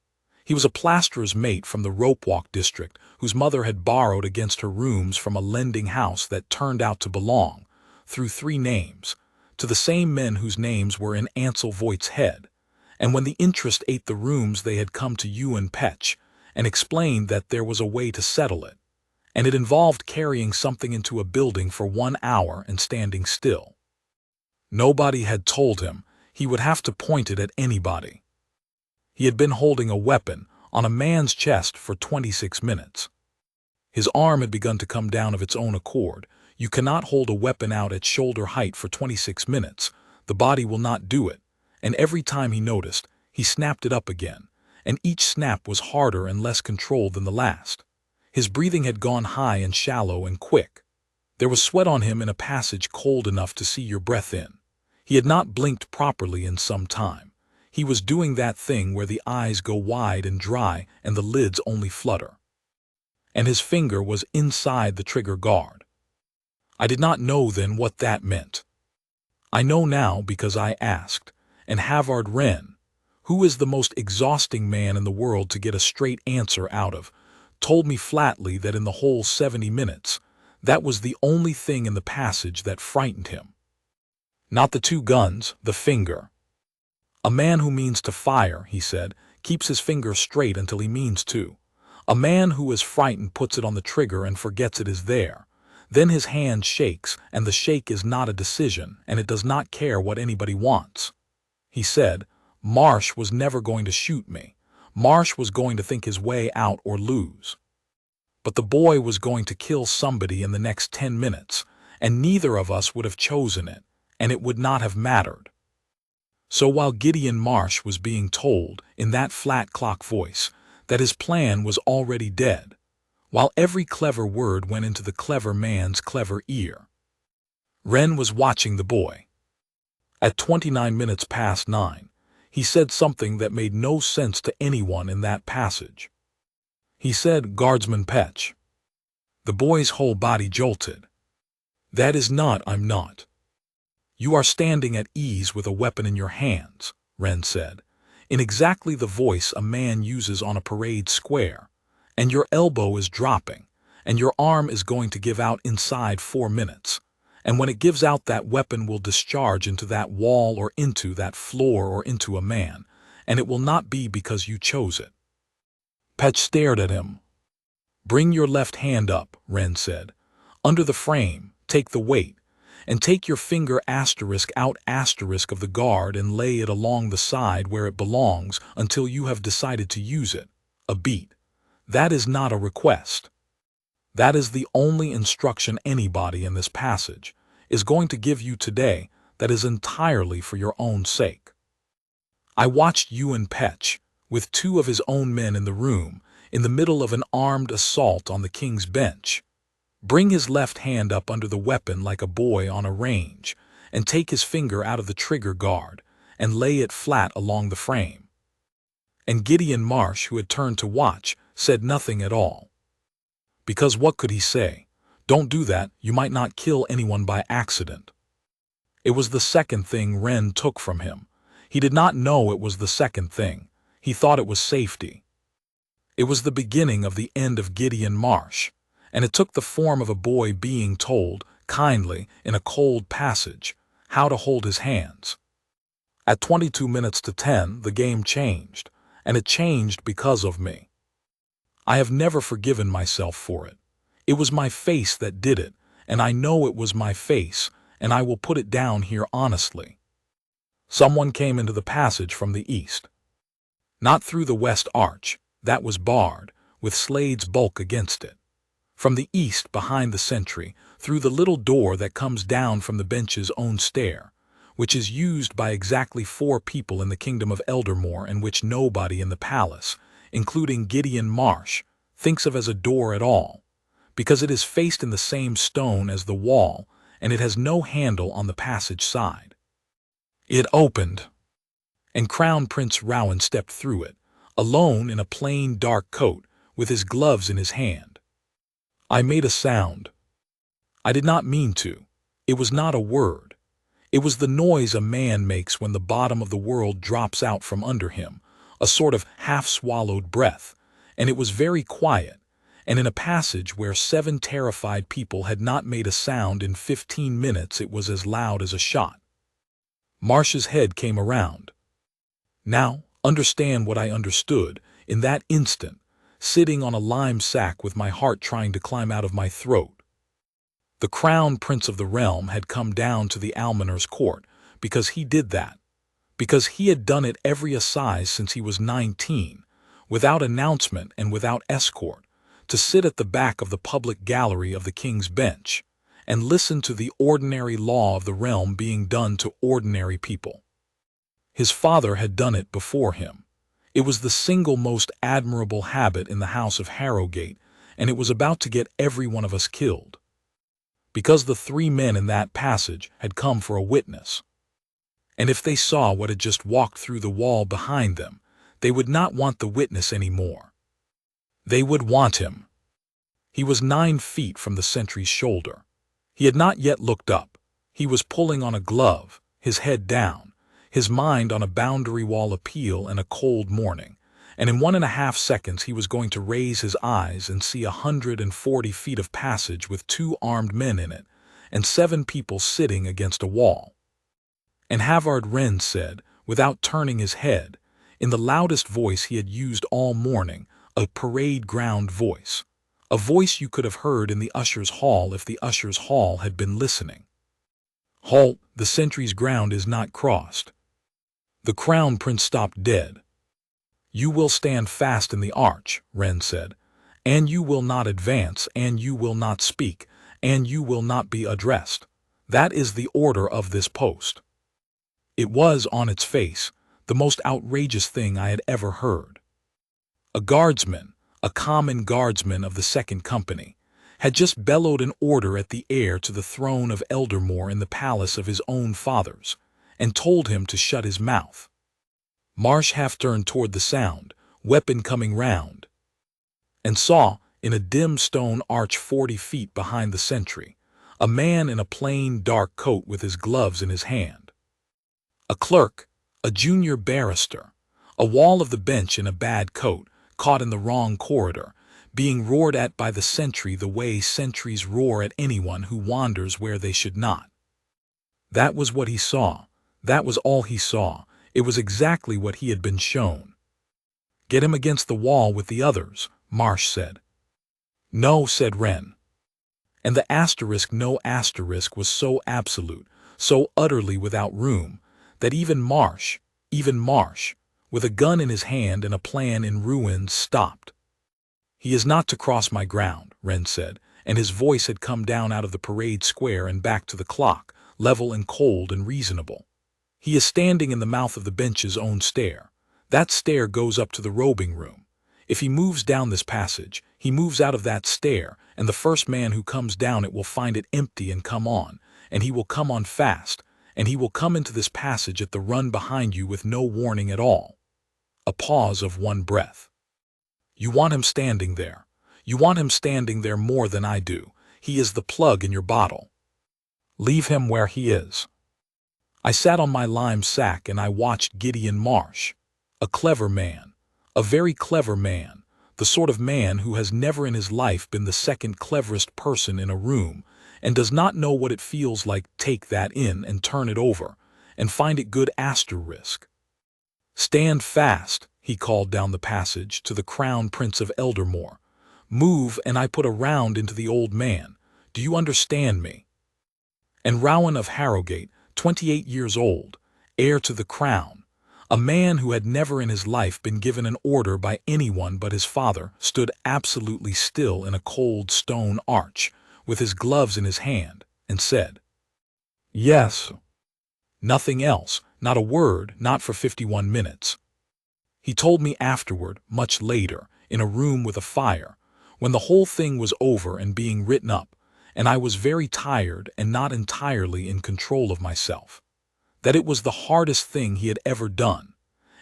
He was a plasterer's mate from the Rope Walk district whose mother had borrowed against her rooms from a lending house that turned out to belong, through 3 names, to the same men whose names were in Ansel Voight's head, and when the interest ate the rooms they had come to Ewan Petch and explained that there was a way to settle it, and it involved carrying something into a building for 1 hour and standing still. Nobody had told him he would have to point it at anybody. He had been holding a weapon on a man's chest for 26 minutes. His arm had begun to come down of its own accord. You cannot hold a weapon out at shoulder height for 26 minutes. The body will not do it. And every time he noticed, he snapped it up again, and each snap was harder and less controlled than the last. His breathing had gone high and shallow and quick. There was sweat on him in a passage cold enough to see your breath in. He had not blinked properly in some time. He was doing that thing where the eyes go wide and dry and the lids only flutter. And his finger was inside the trigger guard. I did not know then what that meant. I know now because I asked, and Halvard Renn, who is the most exhausting man in the world to get a straight answer out of, told me flatly that in the whole 70 minutes, that was the only thing in the passage that frightened him. Not the 2 guns, the finger. A man who means to fire, he said, keeps his finger straight until he means to. A man who is frightened puts it on the trigger and forgets it is there. Then his hand shakes, and the shake is not a decision, and it does not care what anybody wants. He said, Marsh was never going to shoot me. Marsh was going to think his way out or lose. But the boy was going to kill somebody in the next 10 minutes, and neither of us would have chosen it, and it would not have mattered. So while Gideon Marsh was being told, in that flat clock voice, that his plan was already dead, while every clever word went into the clever man's clever ear, Renn was watching the boy. At 29 minutes past 9, he said something that made no sense to anyone in that passage. He said, "Guardsman Petch." The boy's whole body jolted. "That is not, I'm not." "You are standing at ease with a weapon in your hands," Renn said, in exactly the voice a man uses on a parade square, "and your elbow is dropping, and your arm is going to give out inside 4 minutes, and when it gives out that weapon will discharge into that wall or into that floor or into a man, and it will not be because you chose it." Petch stared at him. "Bring your left hand up," Renn said. "Under the frame, take the weight, and take your finger out of the guard and lay it along the side where it belongs until you have decided to use it. A beat. That is not a request. That is the only instruction anybody in this passage is going to give you today that is entirely for your own sake." I watched Ewan Petch, with 2 of his own men in the room, in the middle of an armed assault on the king's bench, bring his left hand up under the weapon like a boy on a range, and take his finger out of the trigger guard, and lay it flat along the frame. And Gideon Marsh, who had turned to watch, said nothing at all. Because what could he say? Don't do that, you might not kill anyone by accident. It was the second thing Renn took from him. He did not know it was the second thing. He thought it was safety. It was the beginning of the end of Gideon Marsh, and it took the form of a boy being told, kindly, in a cold passage, how to hold his hands. At 22 minutes to 10, the game changed, and it changed because of me. I have never forgiven myself for it. It was my face that did it, and I know it was my face, and I will put it down here honestly. Someone came into the passage from the east. Not through the west arch, that was barred, with Slade's bulk against it. From the east, behind the sentry, through the little door that comes down from the bench's own stair, which is used by exactly 4 people in the kingdom of Eldermore and which nobody in the palace, including Gideon Marsh, thinks of as a door at all, because it is faced in the same stone as the wall and it has no handle on the passage side. It opened, and Crown Prince Rowan stepped through it, alone in a plain dark coat, with his gloves in his hand. I made a sound. I did not mean to. It was not a word. It was the noise a man makes when the bottom of the world drops out from under him, a sort of half-swallowed breath, and it was very quiet, and in a passage where 7 terrified people had not made a sound in 15 minutes it was as loud as a shot. Marsh's head came around. Now, understand what I understood in that instant, sitting on a lime sack with my heart trying to climb out of my throat. The crown prince of the realm had come down to the almoner's court because he did that, because he had done it every assize since he was 19, without announcement and without escort, to sit at the back of the public gallery of the king's bench and listen to the ordinary law of the realm being done to ordinary people. His father had done it before him. It was the single most admirable habit in the house of Harrowgate, and it was about to get every one of us killed. Because the 3 men in that passage had come for a witness. And if they saw what had just walked through the wall behind them, they would not want the witness any more. They would want him. He was 9 feet from the sentry's shoulder. He had not yet looked up. He was pulling on a glove, his head down, his mind on a boundary wall appeal and a cold morning, and in 1.5 seconds he was going to raise his eyes and see 140 feet of passage with 2 armed men in it, and 7 people sitting against a wall. And Halvard Renn said, without turning his head, in the loudest voice he had used all morning, a parade ground voice, a voice you could have heard in the usher's hall if the usher's hall had been listening. "Halt, the sentry's ground is not crossed." The crown prince stopped dead. "You will stand fast in the arch," Renn said, "and you will not advance, and you will not speak, and you will not be addressed. That is the order of this post." It was, on its face, the most outrageous thing I had ever heard. A guardsman, a common guardsman of the Second Company, had just bellowed an order at the heir to the throne of Eldermore in the palace of his own fathers, and told him to shut his mouth. Marsh half turned toward the sound, weapon coming round, and saw, in a dim stone arch 40 feet behind the sentry, a man in a plain dark coat with his gloves in his hand. A clerk, a junior barrister, a wall of the bench in a bad coat, caught in the wrong corridor, being roared at by the sentry the way sentries roar at anyone who wanders where they should not. That was what he saw. That was all he saw. It was exactly what he had been shown. "Get him against the wall with the others," Marsh said. "No," said Renn. And the no asterisk was so absolute, so utterly without room, that even Marsh, with a gun in his hand and a plan in ruins, stopped. "He is not to cross my ground," Renn said, and his voice had come down out of the parade square and back to the clock, level and cold and reasonable. "He is standing in the mouth of the bench's own stair. That stair goes up to the robing room. If he moves down this passage, he moves out of that stair, and the first man who comes down it will find it empty and come on, and he will come on fast, and he will come into this passage at the run behind you with no warning at all." A pause of one breath. "You want him standing there. You want him standing there more than I do. He is the plug in your bottle. Leave him where he is." I sat on my lime sack and I watched Gideon Marsh. A clever man. A very clever man. The sort of man who has never in his life been the second cleverest person in a room and does not know what it feels like. Take that in and turn it over and find it good asterisk. "Stand fast," he called down the passage to the Crown Prince of Eldermore. "Move," and I put a round into the old man. "Do you understand me?" And Rowan of Harrogate, 28 years old, heir to the crown, a man who had never in his life been given an order by anyone but his father, stood absolutely still in a cold stone arch, with his gloves in his hand, and said, "Yes." Nothing else, not a word, not for 51 minutes. He told me afterward, much later, in a room with a fire, when the whole thing was over and being written up, and I was very tired and not entirely in control of myself, that it was the hardest thing he had ever done,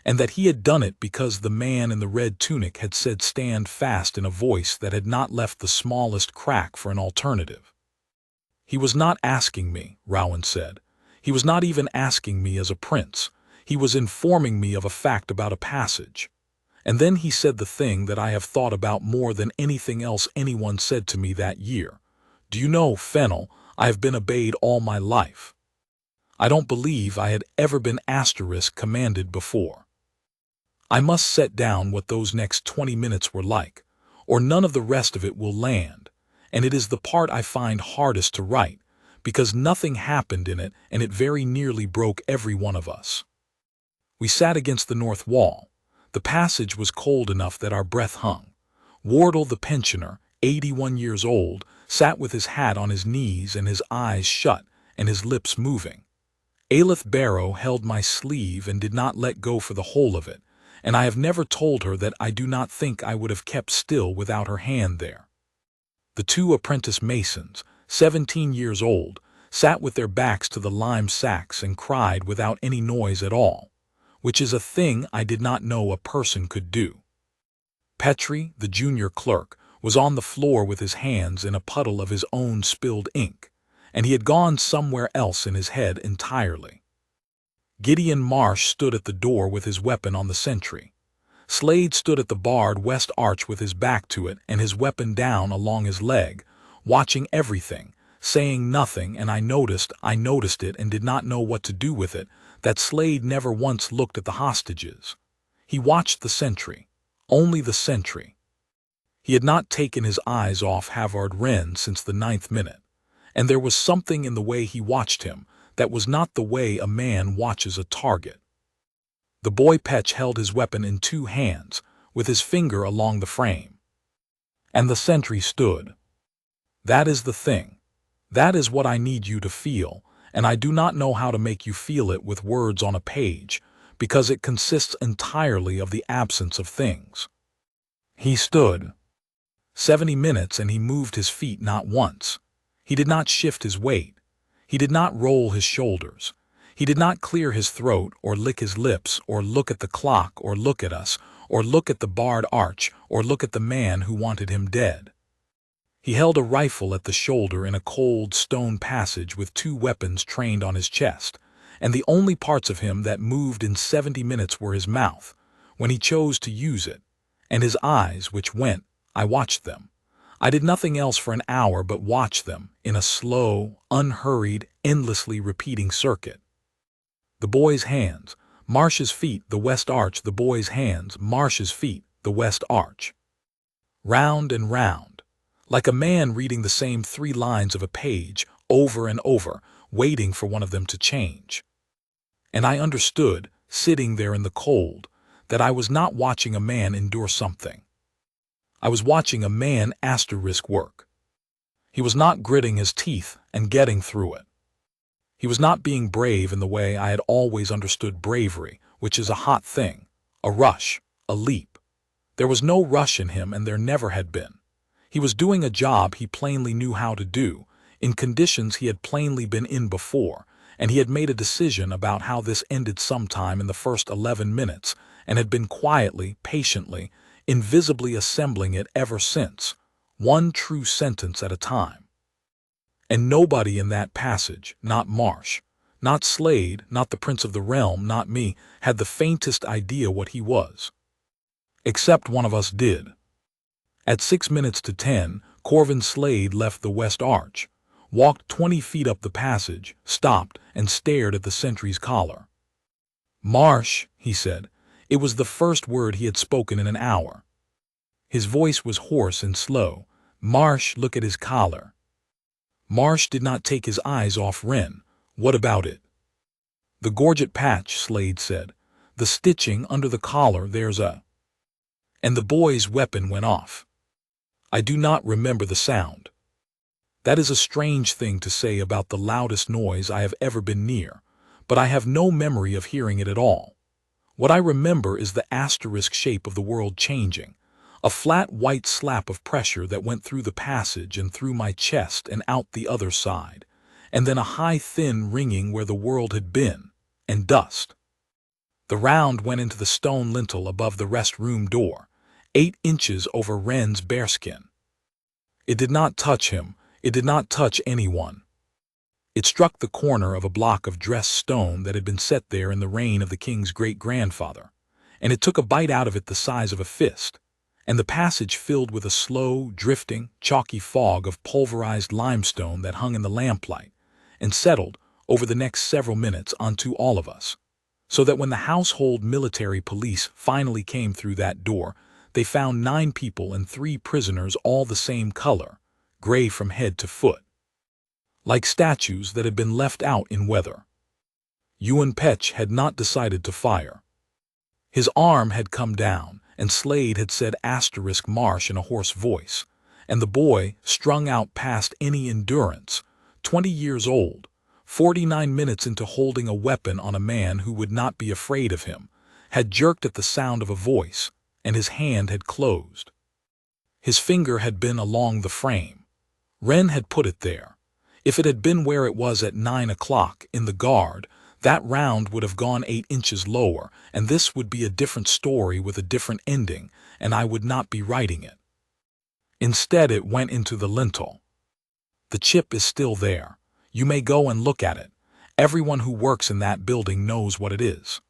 and that he had done it because the man in the red tunic had said "stand fast" in a voice that had not left the smallest crack for an alternative. "He was not asking me," Rowan said. "He was not even asking me as a prince. He was informing me of a fact about a passage. And then he said the thing that I have thought about more than anything else anyone said to me that year. 'Do you know, Fennel, I have been obeyed all my life.' I don't believe I had ever been commanded before. I must set down what those next 20 minutes were like, or none of the rest of it will land, and it is the part I find hardest to write, because nothing happened in it and it very nearly broke every one of us. We sat against the north wall. The passage was cold enough that our breath hung. Wardle the pensioner, 81 years old, sat with his hat on his knees and his eyes shut and his lips moving. Aelith Barrow held my sleeve and did not let go for the whole of it, and I have never told her that I do not think I would have kept still without her hand there. The 2 apprentice masons, 17 years old, sat with their backs to the lime sacks and cried without any noise at all, which is a thing I did not know a person could do. Petrie, the junior clerk, was on the floor with his hands in a puddle of his own spilled ink, and he had gone somewhere else in his head entirely. Gideon Marsh stood at the door with his weapon on the sentry. Slade stood at the barred west arch with his back to it and his weapon down along his leg, watching everything, saying nothing, and I noticed it and did not know what to do with it, that Slade never once looked at the hostages. He watched the sentry, only the sentry. He had not taken his eyes off Halvard Renn since the 9th minute, and there was something in the way he watched him that was not the way a man watches a target. The boy Petch held his weapon in 2 hands, with his finger along the frame. And the sentry stood. That is the thing. That is what I need you to feel, and I do not know how to make you feel it with words on a page, because it consists entirely of the absence of things. He stood 70 minutes and he moved his feet not once. He did not shift his weight. He did not roll his shoulders. He did not clear his throat or lick his lips or look at the clock or look at us or look at the barred arch or look at the man who wanted him dead. He held a rifle at the shoulder in a cold stone passage with two weapons trained on his chest, and the only parts of him that moved in 70 minutes were his mouth, when he chose to use it, and his eyes, which went. I watched them. I did nothing else for an hour but watch them in a slow, unhurried, endlessly repeating circuit. The boy's hands, Marsh's feet, the west arch, the boy's hands, Marsh's feet, the west arch. Round and round, like a man reading the same 3 lines of a page over and over, waiting for one of them to change. And I understood, sitting there in the cold, that I was not watching a man endure something. I was watching a man work. He was not gritting his teeth and getting through it. He was not being brave in the way I had always understood bravery, which is a hot thing, a rush, a leap. There was no rush in him, and there never had been. He was doing a job he plainly knew how to do, in conditions he had plainly been in before, and he had made a decision about how this ended sometime in the first 11 minutes, and had been quietly, patiently, invisibly assembling it ever since, one true sentence at a time. And nobody in that passage, not Marsh, not Slade, not the Prince of the Realm, not me, had the faintest idea what he was. Except one of us did. At 6 minutes to 10, Corvin Slade left the west arch, walked 20 feet up the passage, stopped, and stared at the sentry's collar. "Marsh," he said. It was the first word he had spoken in an hour. His voice was hoarse and slow. "Marsh, look at his collar." Marsh did not take his eyes off Renn. "What about it?" "The gorget patch," Slade said. "The stitching under the collar, there's a—" And the boy's weapon went off. I do not remember the sound. That is a strange thing to say about the loudest noise I have ever been near, but I have no memory of hearing it at all. What I remember is the asterisk shape of the world changing, a flat white slap of pressure that went through the passage and through my chest and out the other side, and then a high thin ringing where the world had been, and dust. The round went into the stone lintel above the rest room door, 8 inches over Renn's bearskin. It did not touch him, it did not touch anyone. It struck the corner of a block of dressed stone that had been set there in the reign of the king's great-grandfather, and it took a bite out of it the size of a fist, and the passage filled with a slow, drifting, chalky fog of pulverized limestone that hung in the lamplight, and settled, over the next several minutes, onto all of us, so that when the household military police finally came through that door, they found 9 people and 3 prisoners all the same color, gray from head to foot, like statues that had been left out in weather. Ewan Petch had not decided to fire. His arm had come down, and Slade had said *Marsh in a hoarse voice, and the boy, strung out past any endurance, 20 years old, 49 minutes into holding a weapon on a man who would not be afraid of him, had jerked at the sound of a voice, and his hand had closed. His finger had been along the frame. Renn had put it there. If it had been where it was at 9 o'clock in the guard, that round would have gone 8 inches lower, and this would be a different story with a different ending, and I would not be writing it. Instead, it went into the lintel. The chip is still there. You may go and look at it. Everyone who works in that building knows what it is.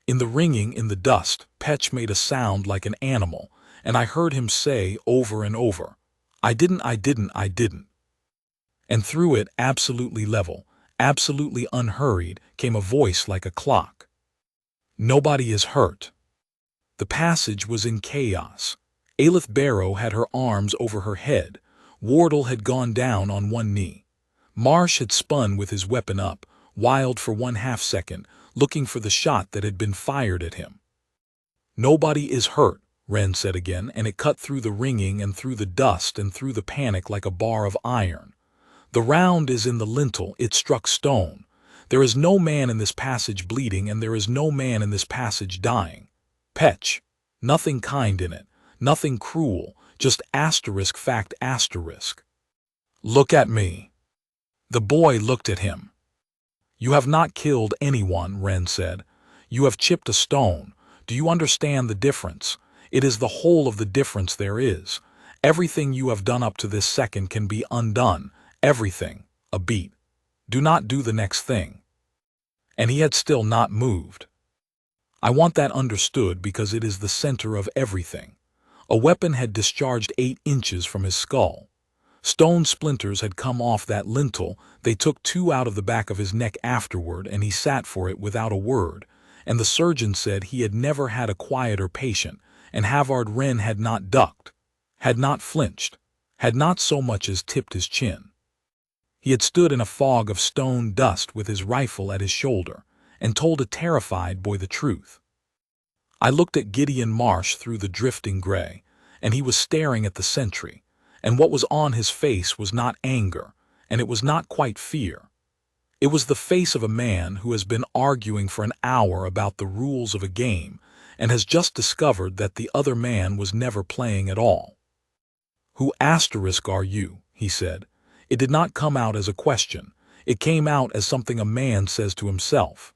In the ringing in the dust, Petch made a sound like an animal, and I heard him say over and over, I didn't. And through it, absolutely level, absolutely unhurried, came a voice like a clock. Nobody is hurt. The passage was in chaos. Aelith Barrow had her arms over her head. Wardle had gone down on one knee. Marsh had spun with his weapon up, wild for 1/2 second, looking for the shot that had been fired at him. Nobody is hurt, Renn said again, and it cut through the ringing and through the dust and through the panic like a bar of iron. The round is in the lintel, it struck stone. There is no man in this passage bleeding, and there is no man in this passage dying. Petch. Nothing kind in it, nothing cruel, just asterisk fact asterisk. Look at me. The boy looked at him. You have not killed anyone, Renn said. You have chipped a stone. Do you understand the difference? It is the whole of the difference there is. Everything you have done up to this second can be undone. Everything. A beat. Do not do the next thing. And he had still not moved. I want that understood because it is the center of everything. A weapon had discharged 8 inches from his skull. Stone splinters had come off that lintel. They took 2 out of the back of his neck afterward, and he sat for it without a word. And the surgeon said he had never had a quieter patient, and Halvard Renn had not ducked, had not flinched, had not so much as tipped his chin. He had stood in a fog of stone dust with his rifle at his shoulder, and told a terrified boy the truth. I looked at Gideon Marsh through the drifting gray, and he was staring at the sentry, and what was on his face was not anger, and it was not quite fear. It was the face of a man who has been arguing for an hour about the rules of a game, and has just discovered that the other man was never playing at all. Who asterisk are you? He said. It did not come out as a question. It came out as something a man says to himself.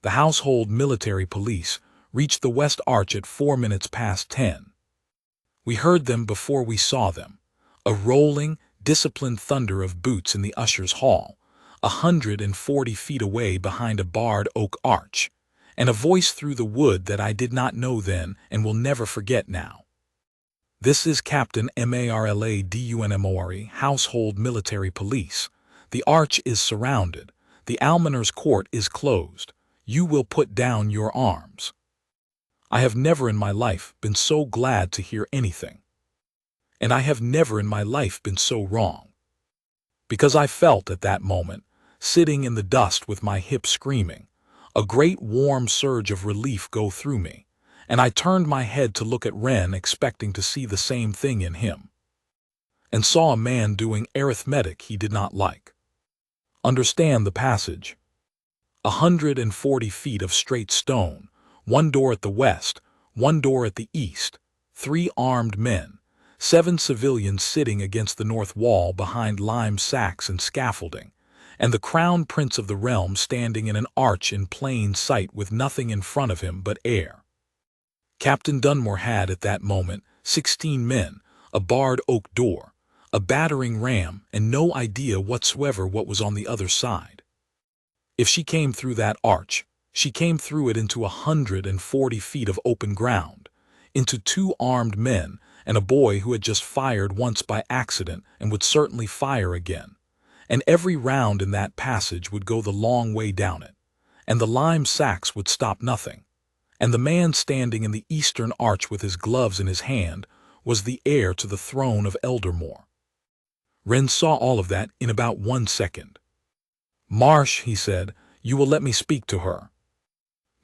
The household military police reached the West Arch at 4 minutes past 10. We heard them before we saw them. A rolling, disciplined thunder of boots in the usher's hall, 140 feet away behind a barred oak arch, and a voice through the wood that I did not know then and will never forget now. This is Captain Marladunmore, Household Military Police. The arch is surrounded. The almoner's court is closed. You will put down your arms. I have never in my life been so glad to hear anything. And I have never in my life been so wrong. Because I felt at that moment, sitting in the dust with my hips screaming, a great warm surge of relief go through me, and I turned my head to look at Renn, expecting to see the same thing in him, and saw a man doing arithmetic he did not like. Understand the passage. 140 feet of straight stone, 1 door at the west, 1 door at the east, 3 armed men, 7 civilians sitting against the north wall behind lime sacks and scaffolding, and the crown prince of the realm standing in an arch in plain sight with nothing in front of him but air. Captain Dunmore had at that moment 16 men, a barred oak door, a battering ram, and no idea whatsoever what was on the other side. If she came through that arch, she came through it into 140 feet of open ground, into 2 armed men and a boy who had just fired once by accident and would certainly fire again, and every round in that passage would go the long way down it, and the lime sacks would stop nothing. And the man standing in the eastern arch with his gloves in his hand was the heir to the throne of Eldermore. Renn saw all of that in about 1 second. Marsh, he said, you will let me speak to her.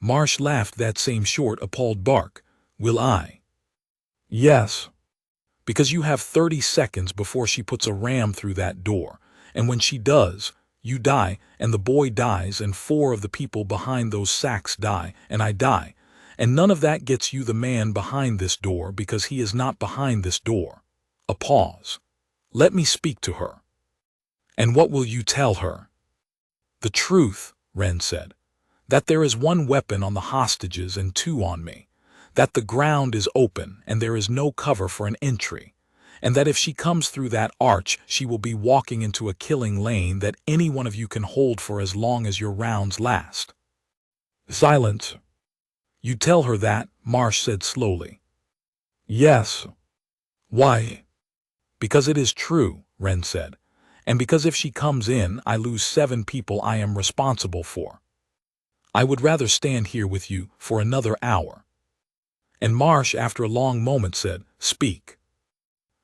Marsh laughed that same short, appalled bark. Will I? Yes. Because you have 30 seconds before she puts a ram through that door, and when she does, you die, and the boy dies, and 4 of the people behind those sacks die, and I die. And none of that gets you the man behind this door because he is not behind this door. A pause. Let me speak to her. And what will you tell her? The truth, Renn said. That there is 1 weapon on the hostages and 2 on me. That the ground is open and there is no cover for an entry. And that if she comes through that arch, she will be walking into a killing lane that any one of you can hold for as long as your rounds last. Silence. You tell her that, Marsh said slowly. Yes. Why? Because it is true, Renn said, and because if she comes in, I lose 7 people I am responsible for. I would rather stand here with you for another hour. And Marsh, after a long moment, said, Speak.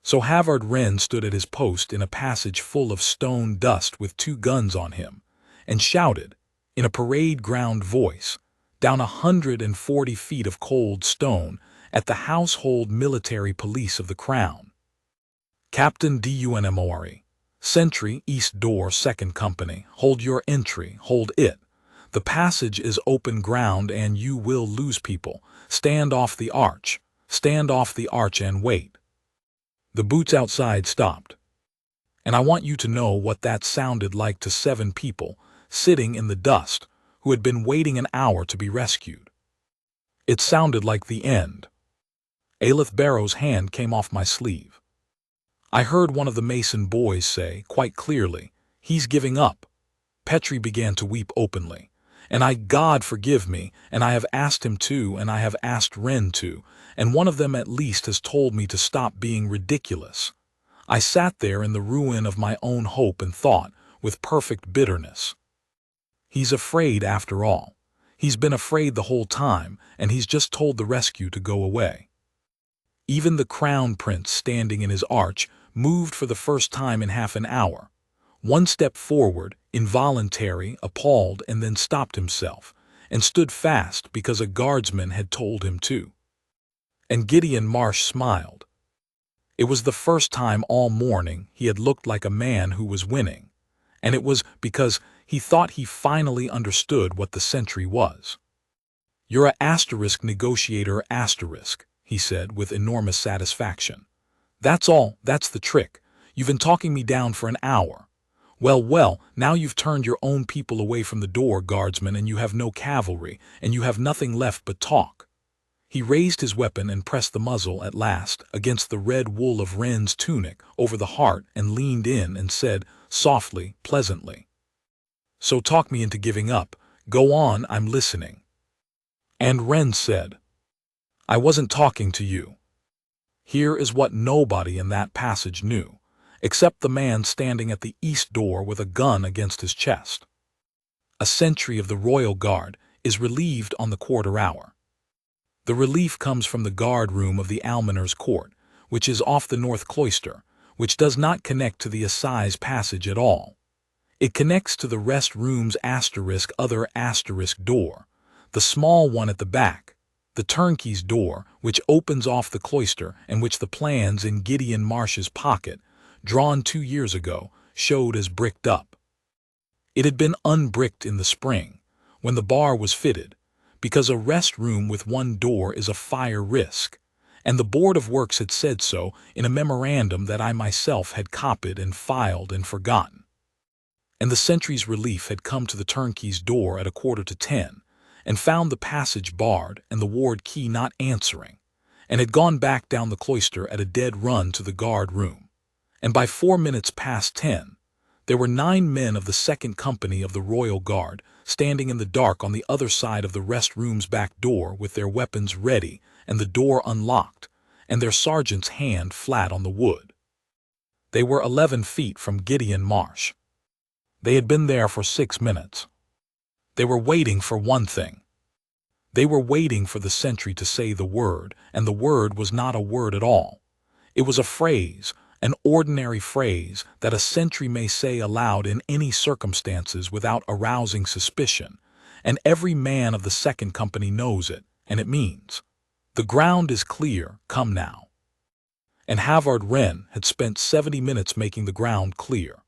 So Halvard Renn stood at his post in a passage full of stone dust with 2 guns on him, and shouted, in a parade ground voice, down 140 feet of cold stone at the household military police of the crown. Captain Dunmore, Sentry, east door, second company. Hold your entry, hold it. The passage is open ground and you will lose people. Stand off the arch. Stand off the arch and wait. The boots outside stopped. And I want you to know what that sounded like to 7 people, sitting in the dust, who had been waiting an hour to be rescued. It sounded like the end. Aelith Barrow's hand came off my sleeve. I heard one of the Mason boys say, quite clearly, "He's giving up." Petrie began to weep openly. And God forgive me, and I have asked him to, and I have asked Renn to, and one of them at least has told me to stop being ridiculous. I sat there in the ruin of my own hope and thought, with perfect bitterness. He's afraid after all. He's been afraid the whole time, and he's just told the rescue to go away. Even the crown prince standing in his arch moved for the first time in half an hour. One step forward, involuntary, appalled, and then stopped himself, and stood fast because a guardsman had told him to. And Gideon Marsh smiled. It was the first time all morning he had looked like a man who was winning, and it was because he thought he finally understood what the sentry was. "You're a asterisk negotiator asterisk," he said with enormous satisfaction. "That's all, that's the trick. You've been talking me down for an hour. Well, now you've turned your own people away from the door, guardsman, and you have no cavalry, and you have nothing left but talk." He raised his weapon and pressed the muzzle, at last, against the red wool of Renn's tunic over the heart and leaned in and said, softly, pleasantly, "So talk me into giving up. Go on, I'm listening." And Renn said, "I wasn't talking to you." Here is what nobody in that passage knew, except the man standing at the east door with a gun against his chest. A sentry of the Royal Guard is relieved on the quarter hour. The relief comes from the guard room of the almoner's court, which is off the north cloister, which does not connect to the Assize passage at all. It connects to the rest room's other door, the small one at the back, the turnkey's door, which opens off the cloister and which the plans in Gideon Marsh's pocket, drawn 2 years ago, showed as bricked up. It had been unbricked in the spring, when the bar was fitted, because a rest room with one door is a fire risk, and the Board of Works had said so in a memorandum that I myself had copied and filed and forgotten. And the sentry's relief had come to the turnkey's door at 9:45, and found the passage barred and the ward key not answering, and had gone back down the cloister at a dead run to the guard room. And by 10:04, there were 9 men of the second company of the Royal Guard standing in the dark on the other side of the rest room's back door with their weapons ready and the door unlocked, and their sergeant's hand flat on the wood. They were 11 feet from Gideon Marsh. They had been there for 6 minutes. They were waiting for one thing. They were waiting for the sentry to say the word, and the word was not a word at all. It was a phrase, an ordinary phrase that a sentry may say aloud in any circumstances without arousing suspicion, and every man of the second company knows it, and it means, "The ground is clear, come now." And Halvard Renn had spent 70 minutes making the ground clear.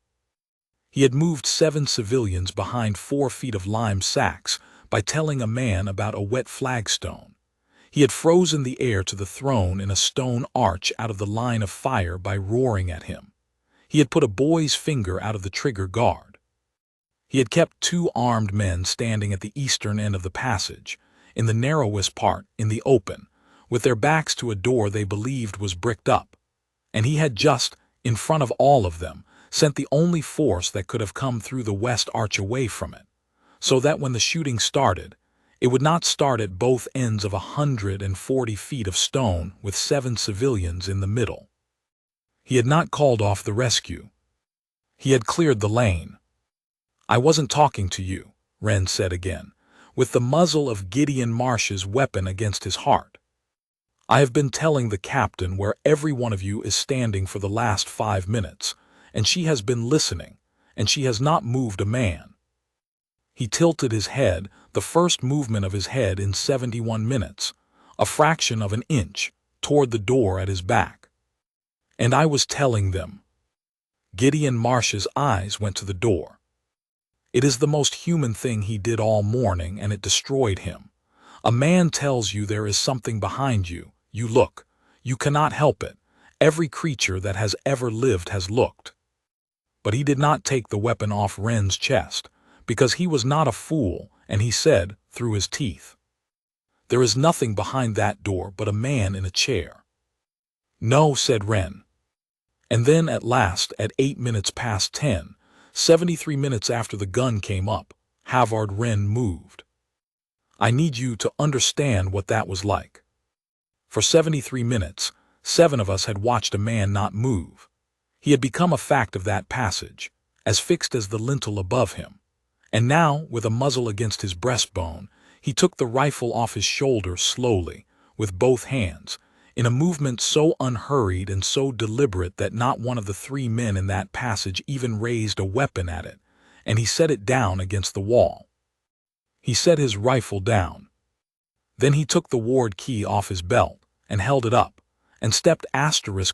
He had moved 7 civilians behind 4 feet of lime sacks by telling a man about a wet flagstone. He had frozen the heir to the throne in a stone arch out of the line of fire by roaring at him. He had put a boy's finger out of the trigger guard. He had kept 2 armed men standing at the eastern end of the passage, in the narrowest part, in the open, with their backs to a door they believed was bricked up. And he had just, in front of all of them, sent the only force that could have come through the west arch away from it, so that when the shooting started, it would not start at both ends of 140 feet of stone with 7 civilians in the middle. He had not called off the rescue. He had cleared the lane. "I wasn't talking to you," Renn said again, with the muzzle of Gideon Marsh's weapon against his heart. "I have been telling the captain where every one of you is standing for the last 5 minutes, and she has been listening, and she has not moved a man." He tilted his head, the first movement of his head in 71 minutes, a fraction of an inch, toward the door at his back. "And I was telling them." Gideon Marsh's eyes went to the door. It is the most human thing he did all morning, and it destroyed him. A man tells you there is something behind you. You look. You cannot help it. Every creature that has ever lived has looked. But he did not take the weapon off Renn's chest, because he was not a fool, and he said, through his teeth, "There is nothing behind that door but a man in a chair." "No," said Renn. And then at last, at 8 minutes past 10, 73 minutes after the gun came up, Halvard Renn moved. I need you to understand what that was like. For 73 minutes, 7 of us had watched a man not move. He had become a fact of that passage, as fixed as the lintel above him. And now, with a muzzle against his breastbone, he took the rifle off his shoulder slowly, with both hands, in a movement so unhurried and so deliberate that not one of the 3 men in that passage even raised a weapon at it, and he set it down against the wall. He set his rifle down. Then he took the ward key off his belt and held it up, and stepped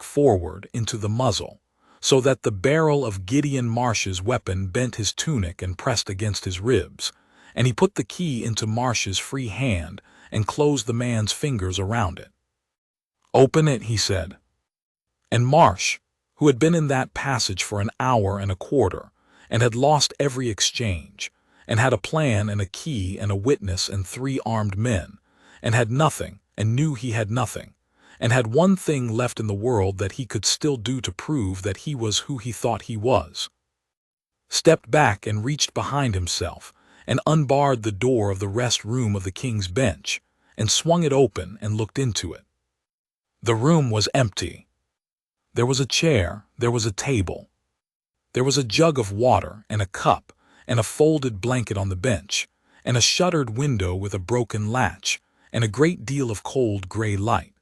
forward into the muzzle, so that the barrel of Gideon Marsh's weapon bent his tunic and pressed against his ribs, and he put the key into Marsh's free hand and closed the man's fingers around it. "Open it," he said. And Marsh, who had been in that passage for an hour and a quarter, and had lost every exchange, and had a plan and a key and a witness and 3 armed men, and had nothing, and knew he had nothing, and had one thing left in the world that he could still do to prove that he was who he thought he was, stepped back and reached behind himself, and unbarred the door of the rest room of the King's Bench, and swung it open and looked into it. The room was empty. There was a chair, there was a table. There was a jug of water and a cup, and a folded blanket on the bench, and a shuttered window with a broken latch, and a great deal of cold gray light.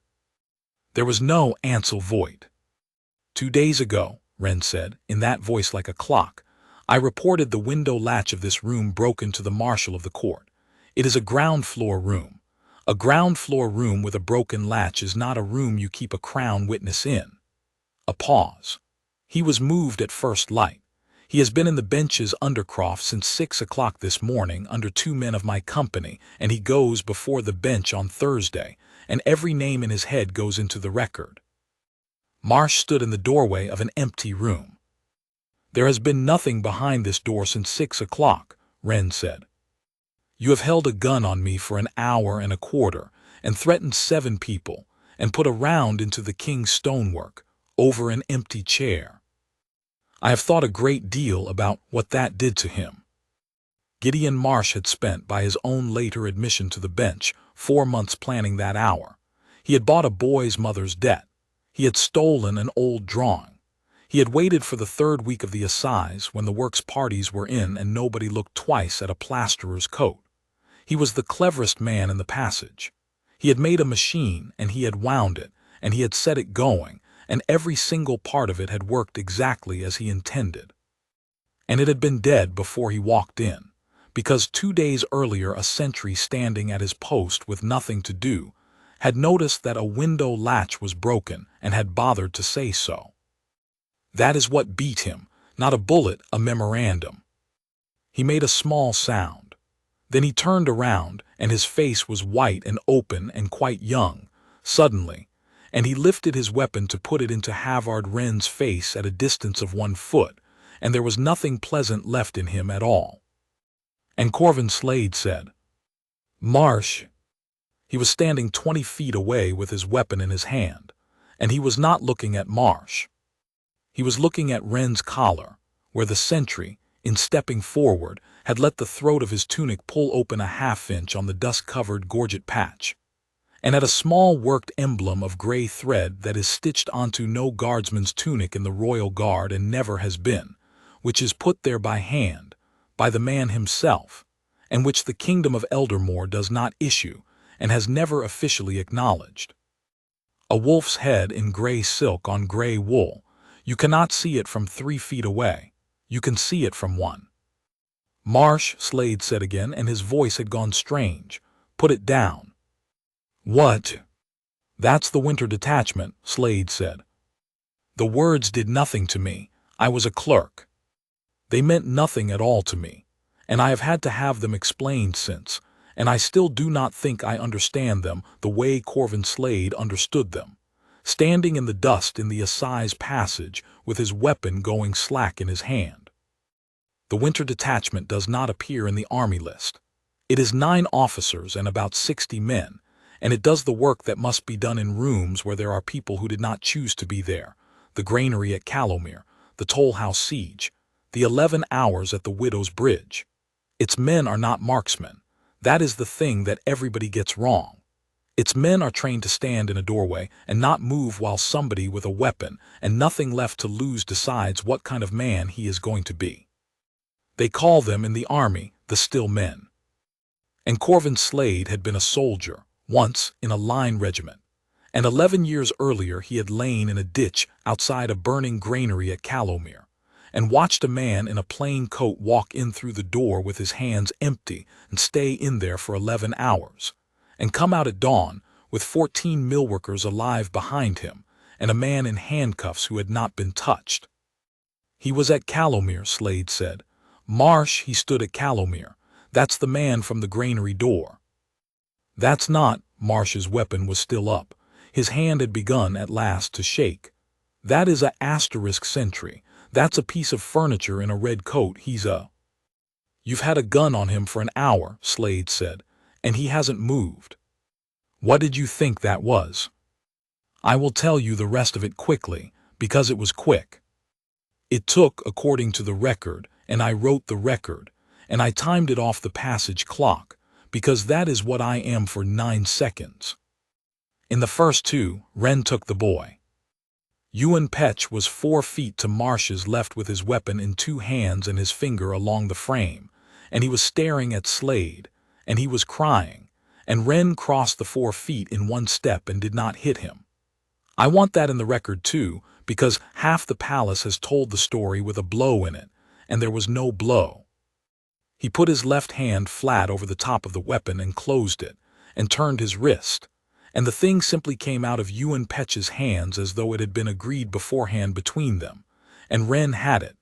There was no Ansel Voigt. 2 days ago, Renn said, in that voice like a clock, I reported the window latch of this room broken to the marshal of the court. It is a ground-floor room. A ground-floor room with a broken latch is not a room you keep a crown witness in. A pause. He was moved at first light. He has been in the bench's undercroft since 6 o'clock this morning under 2 men of my company, and he goes before the bench on Thursday, and every name in his head goes into the record. Marsh stood in the doorway of an empty room. There has been nothing behind this door since 6 o'clock, Renn said. You have held a gun on me for an hour and a quarter, and threatened 7 people, and put a round into the king's stonework, over an empty chair. I have thought a great deal about what that did to him. Gideon Marsh had spent, by his own later admission to the bench, 4 months planning that hour. He had bought a boy's mother's debt. He had stolen an old drawing. He had waited for the 3rd week of the Assize, when the works parties were in and nobody looked twice at a plasterer's coat. He was the cleverest man in the passage. He had made a machine, and he had wound it, and he had set it going, and every single part of it had worked exactly as he intended. And it had been dead before he walked in, because 2 days earlier a sentry standing at his post with nothing to do had noticed that a window latch was broken and had bothered to say so. That is what beat him, not a bullet, a memorandum. He made a small sound. Then he turned around, and his face was white and open and quite young, suddenly, and he lifted his weapon to put it into Halvard Renn's face at a distance of 1 foot, and there was nothing pleasant left in him at all. And Corvin Slade said, "Marsh." He was standing 20 feet away with his weapon in his hand, and he was not looking at Marsh. He was looking at Renn's collar, where the sentry, in stepping forward, had let the throat of his tunic pull open a half-inch on the dust-covered gorget patch, and at a small worked emblem of gray thread that is stitched onto no guardsman's tunic in the Royal Guard and never has been, which is put there by hand, by the man himself, and which the kingdom of Eldermore does not issue and has never officially acknowledged. A wolf's head in gray silk on gray wool. You cannot see it from 3 feet away. You can see it from 1. "Marsh," Slade said again, and his voice had gone strange. "Put it down." "What?" "That's the winter detachment," Slade said. The words did nothing to me. I was a clerk. They meant nothing at all to me, and I have had them explained since, and I still do not think I understand them the way Corvin Slade understood them, standing in the dust in the Assize passage with his weapon going slack in his hand. The winter detachment does not appear in the army list. It is 9 officers and about 60 men, and it does the work that must be done in rooms where there are people who did not choose to be there, the granary at Calomere, the toll house siege, the 11 hours at the Widow's Bridge. Its men are not marksmen. That is the thing that everybody gets wrong. Its men are trained to stand in a doorway and not move while somebody with a weapon and nothing left to lose decides what kind of man he is going to be. They call them in the army the still men. And Corvin Slade had been a soldier, once in a line regiment, and 11 years earlier he had lain in a ditch outside a burning granary at Calomere, and watched a man in a plain coat walk in through the door with his hands empty and stay in there for 11 hours, and come out at dawn with 14 millworkers alive behind him and a man in handcuffs who had not been touched. He was at Calomere, Slade said. Marsh, he stood at Calomere. That's the man from the granary door. That's not. Marsh's weapon was still up. His hand had begun at last to shake. That is a asterisk sentry. That's a piece of furniture in a red coat. He's a... You've had a gun on him for an hour, Slade said, and he hasn't moved. What did you think that was? I will tell you the rest of it quickly, because it was quick. It took, according to the record, and I wrote the record, and I timed it off the passage clock, because that is what I am for 9 seconds. In the first 2, Renn took the boy. Ewan Petch was 4 feet to Marsh's left with his weapon in 2 hands and his finger along the frame, and he was staring at Slade, and he was crying, and Renn crossed the 4 feet in 1 step and did not hit him. I want that in the record too, because half the palace has told the story with a blow in it, and there was no blow. He put his left hand flat over the top of the weapon and closed it, and turned his wrist, and the thing simply came out of Ewan Petch's hands as though it had been agreed beforehand between them, and Renn had it,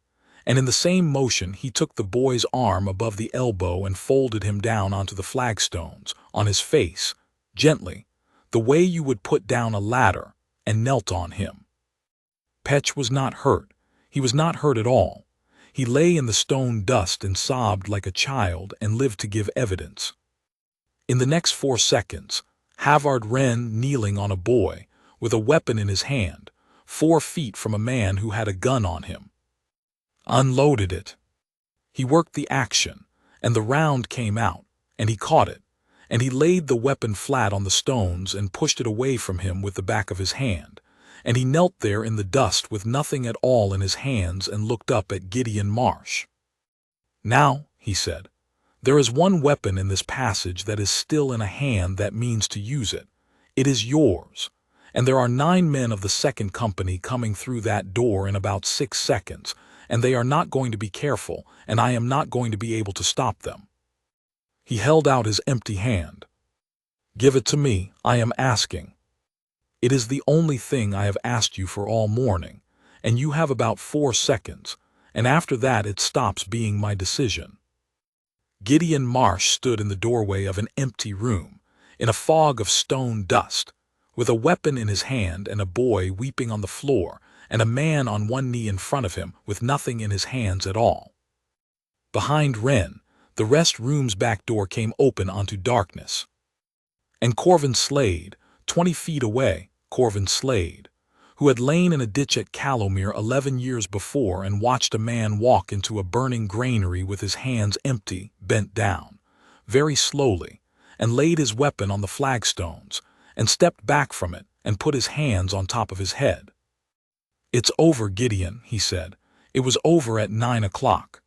and in the same motion he took the boy's arm above the elbow and folded him down onto the flagstones, on his face, gently, the way you would put down a ladder, and knelt on him. Petch was not hurt. He was not hurt at all. He lay in the stone dust and sobbed like a child and lived to give evidence. In the next 4 seconds, Halvard Renn kneeling on a boy, with a weapon in his hand, 4 feet from a man who had a gun on him. Unloaded it. He worked the action, and the round came out, and he caught it, and he laid the weapon flat on the stones and pushed it away from him with the back of his hand, and he knelt there in the dust with nothing at all in his hands and looked up at Gideon Marsh. Now, he said, there is one weapon in this passage that is still in a hand that means to use it. It is yours, and there are 9 men of the 2nd Company coming through that door in about 6 seconds, and they are not going to be careful, and I am not going to be able to stop them. He held out his empty hand. Give it to me, I am asking. It is the only thing I have asked you for all morning, and you have about 4 seconds, and after that it stops being my decision. Gideon Marsh stood in the doorway of an empty room, in a fog of stone dust, with a weapon in his hand and a boy weeping on the floor, and a man on one knee in front of him with nothing in his hands at all. Behind Renn, the rest room's back door came open onto darkness. And Corvin Slade, 20 feet away, Corvin Slade, who had lain in a ditch at Calomere 11 years before and watched a man walk into a burning granary with his hands empty, bent down, very slowly, and laid his weapon on the flagstones, and stepped back from it and put his hands on top of his head. It's over, Gideon, he said. It was over at 9 o'clock.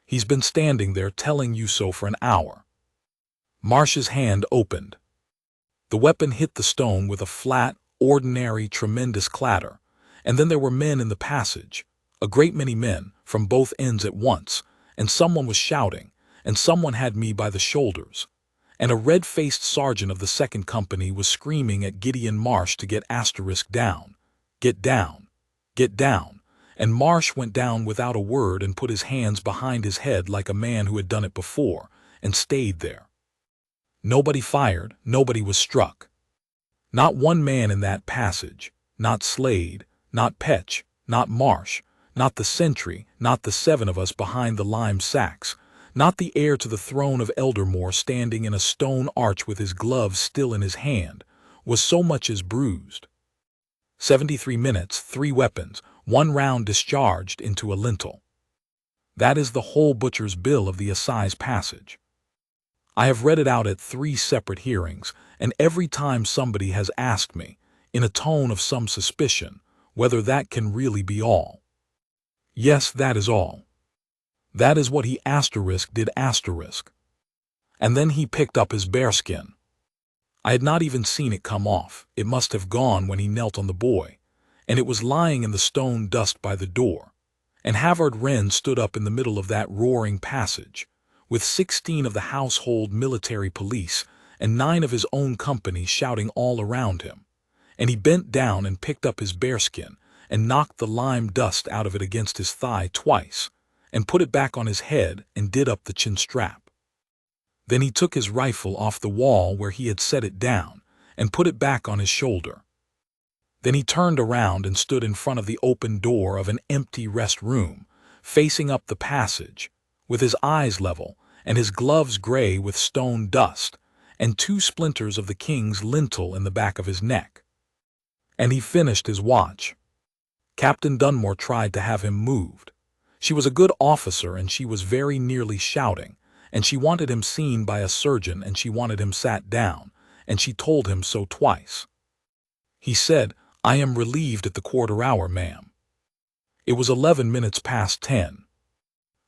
He's been standing there telling you so for an hour. Marsh's hand opened. The weapon hit the stone with a flat, ordinary, tremendous clatter, and then there were men in the passage, a great many men, from both ends at once, and someone was shouting, and someone had me by the shoulders, and a red-faced sergeant of the 2nd Company was screaming at Gideon Marsh to get *down, get down, get down, and Marsh went down without a word and put his hands behind his head like a man who had done it before, and stayed there. Nobody fired, nobody was struck. Not one man in that passage, not Slade, not Petch, not Marsh, not the sentry, not the 7 of us behind the lime sacks, not the heir to the throne of Eldermore standing in a stone arch with his gloves still in his hand, was so much as bruised. 73 minutes, 3 weapons, 1 round discharged into a lintel. That is the whole butcher's bill of the Assize passage. I have read it out at 3 separate hearings, and every time somebody has asked me, in a tone of some suspicion, whether that can really be all. Yes, that is all. That is what he did. And then he picked up his bearskin. I had not even seen it come off. It must have gone when he knelt on the boy, and it was lying in the stone dust by the door. And Halvard Renn stood up in the middle of that roaring passage, with 16 of the household military police and 9 of his own company shouting all around him. And he bent down and picked up his bearskin and knocked the lime dust out of it against his thigh twice, and put it back on his head and did up the chin strap. Then he took his rifle off the wall where he had set it down and put it back on his shoulder. Then he turned around and stood in front of the open door of an empty rest room, facing up the passage, with his eyes level and his gloves gray with stone dust, and 2 splinters of the king's lintel in the back of his neck. And he finished his watch. Captain Dunmore tried to have him moved. She was a good officer, and she was very nearly shouting, and she wanted him seen by a surgeon, and she wanted him sat down, and she told him so twice. He said, "I am relieved at the quarter hour, ma'am." It was 11 minutes past 10.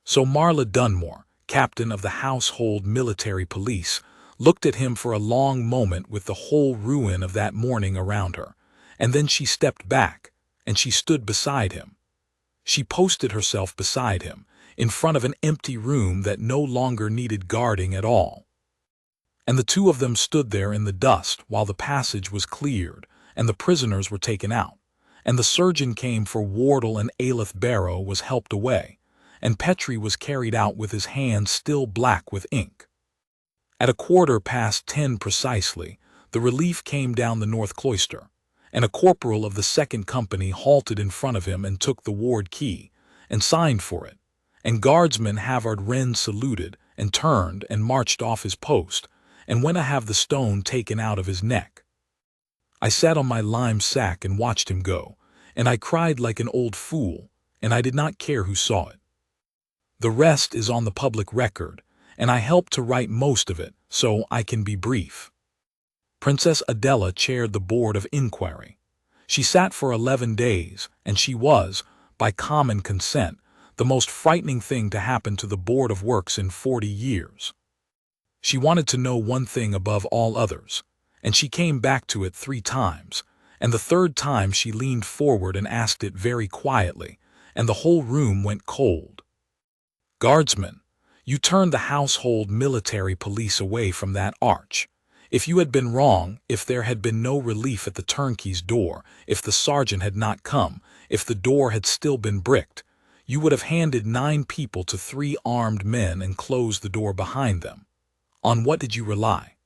So Marla Dunmore, captain of the household military police, looked at him for a long moment with the whole ruin of that morning around her, and then she stepped back, and she stood beside him. She posted herself beside him, in front of an empty room that no longer needed guarding at all. And the 2 of them stood there in the dust while the passage was cleared, and the prisoners were taken out, and the surgeon came for Wardle, and Aleph Barrow was helped away, and Petrie was carried out with his hands still black with ink. At 10:15 precisely, the relief came down the north cloister, and a corporal of the 2nd Company halted in front of him and took the ward key, and signed for it, and guardsman Halvard Renn saluted, and turned and marched off his post, and went to have the stone taken out of his neck. I sat on my lime sack and watched him go, and I cried like an old fool, and I did not care who saw it. The rest is on the public record, and I helped to write most of it, so I can be brief. Princess Adela chaired the board of inquiry. She sat for 11 days, and she was, by common consent, the most frightening thing to happen to the Board of Works in 40 years. She wanted to know one thing above all others, and she came back to it 3 times, and the 3rd time she leaned forward and asked it very quietly, and the whole room went cold. "Guardsmen, you turned the household military police away from that arch. If you had been wrong, if there had been no relief at the turnkey's door, if the sergeant had not come, if the door had still been bricked, you would have handed 9 people to 3 armed men and closed the door behind them. On what did you rely?"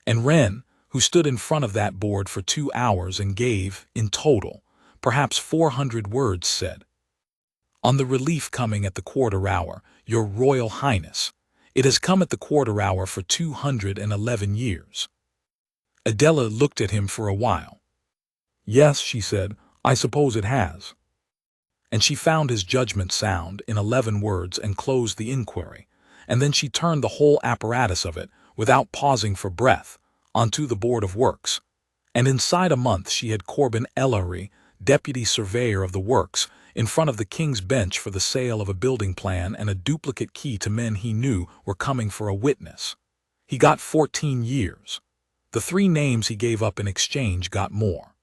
And Renn, who stood in front of that board for 2 hours and gave, in total, perhaps 400 words, said, "On the relief coming at the quarter hour, Your Royal Highness, it has come at the quarter hour for 211 years. Adela looked at him for a while. "Yes," she said, "I suppose it has." And she found his judgment sound in 11 words and closed the inquiry, and then she turned the whole apparatus of it, without pausing for breath, onto the Board of Works, and inside a month she had Corbin Ellery, deputy surveyor of the works, in front of the King's Bench for the sale of a building plan and a duplicate key to men he knew were coming for a witness. He got 14 years. The 3 names he gave up in exchange got more.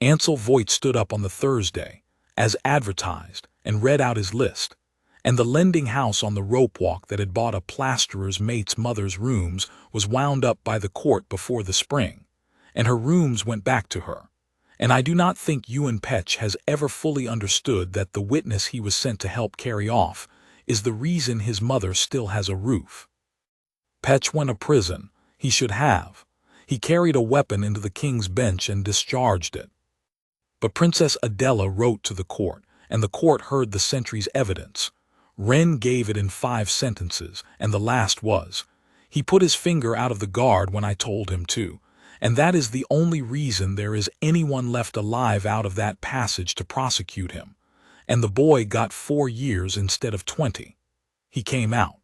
Ansel Voigt stood up on the Thursday, as advertised, and read out his list, and the lending house on the rope walk that had bought a plasterer's mate's mother's rooms was wound up by the court before the spring, and her rooms went back to her, And I do not think Ewan Petch has ever fully understood that the witness he was sent to help carry off is the reason his mother still has a roof. Petch went to prison. He should have. He carried a weapon into the king's bench and discharged it. But Princess Adela wrote to the court, and the court heard the sentry's evidence. Renn gave it in 5 sentences, and the last was, "He put his finger out of the guard when I told him to, and that is the only reason there is anyone left alive out of that passage to prosecute him. And the boy got 4 years instead of 20. He came out.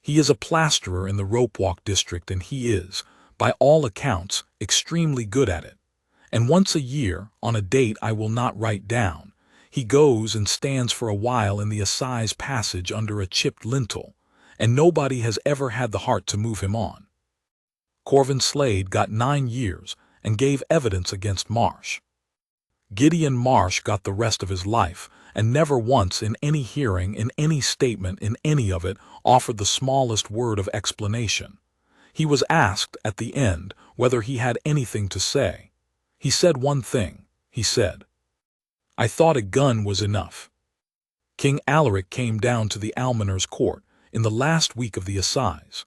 He is a plasterer in the Ropewalk district, and he is, by all accounts, extremely good at it. And once a year, on a date I will not write down, he goes and stands for a while in the Assize passage under a chipped lintel, and nobody has ever had the heart to move him on. Corvin Slade got 9 years and gave evidence against Marsh. Gideon Marsh got the rest of his life, and never once in any hearing, in any statement, in any of it, offered the smallest word of explanation. He was asked at the end whether he had anything to say. He said one thing. He said, "I thought a gun was enough." King Alaric came down to the almoner's court in the last week of the Assize.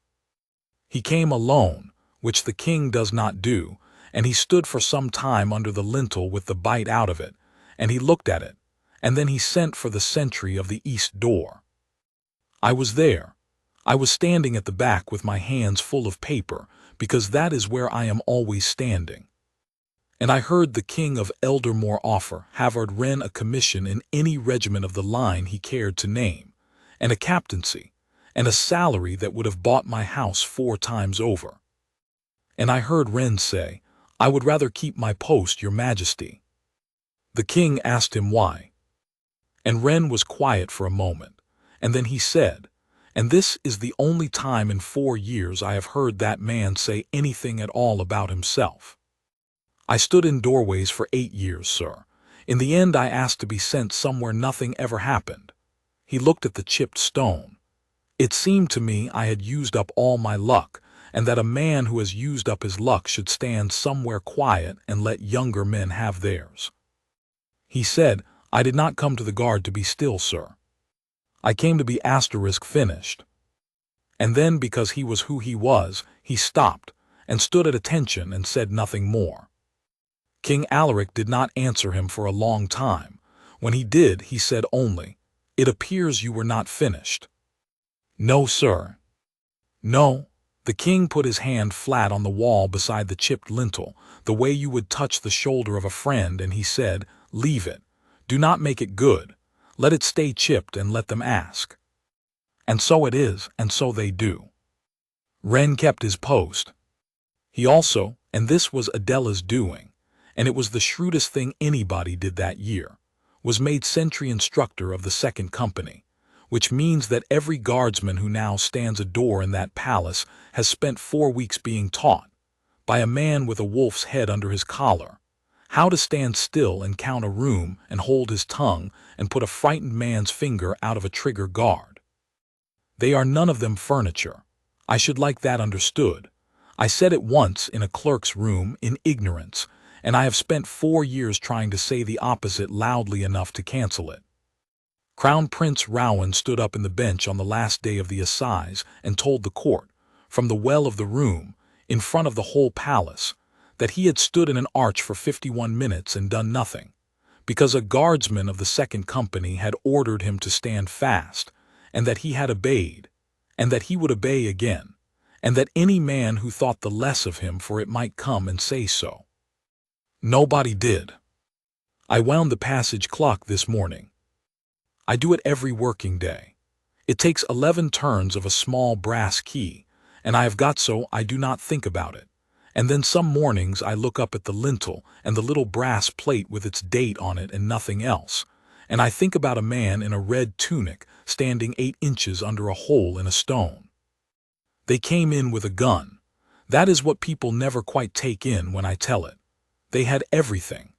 He came alone, which the king does not do, and he stood for some time under the lintel with the bite out of it, and he looked at it, and then he sent for the sentry of the east door. I was there. I was standing at the back with my hands full of paper, because that is where I am always standing. And I heard the king of Eldermore offer Halvard Renn a commission in any regiment of the line he cared to name, and a captaincy, and a salary that would have bought my house 4 times over. And I heard Renn say, "I would rather keep my post, your majesty." The king asked him why. And Renn was quiet for a moment, and then he said, "And this is the only time in 4 years I have heard that man say anything at all about himself. I stood in doorways for 8 years, sir. In the end I asked to be sent somewhere nothing ever happened." He looked at the chipped stone. "It seemed to me I had used up all my luck, and that a man who has used up his luck should stand somewhere quiet and let younger men have theirs." He said, "I did not come to the guard to be still, sir. I came to be finished." And then, because he was who he was, he stopped, and stood at attention and said nothing more. King Alaric did not answer him for a long time. When he did, he said only, "It appears you were not finished." "No, sir." "No." The king put his hand flat on the wall beside the chipped lintel, the way you would touch the shoulder of a friend, and he said, "Leave it. Do not make it good. Let it stay chipped and let them ask." And so it is, and so they do. Renn kept his post. He also, and this was Adela's doing, and it was the shrewdest thing anybody did that year, was made sentry instructor of the 2nd Company, which means that every guardsman who now stands a door in that palace has spent 4 weeks being taught, by a man with a wolf's head under his collar, how to stand still and count a room and hold his tongue and put a frightened man's finger out of a trigger guard. They are none of them furniture. I should like that understood. I said it once in a clerk's room in ignorance, and I have spent 4 years trying to say the opposite loudly enough to cancel it. Crown Prince Rowan stood up in the bench on the last day of the Assize and told the court, from the well of the room, in front of the whole palace, that he had stood in an arch for 51 minutes and done nothing, because a guardsman of the 2nd Company had ordered him to stand fast, and that he had obeyed, and that he would obey again, and that any man who thought the less of him for it might come and say so. Nobody did. I wound the passage clock this morning. I do it every working day. It takes 11 turns of a small brass key, and I have got so I do not think about it. And then some mornings I look up at the lintel and the little brass plate with its date on it and nothing else, and I think about a man in a red tunic standing 8 inches under a hole in a stone. They came in with a gun. That is what people never quite take in when I tell it. They had everything.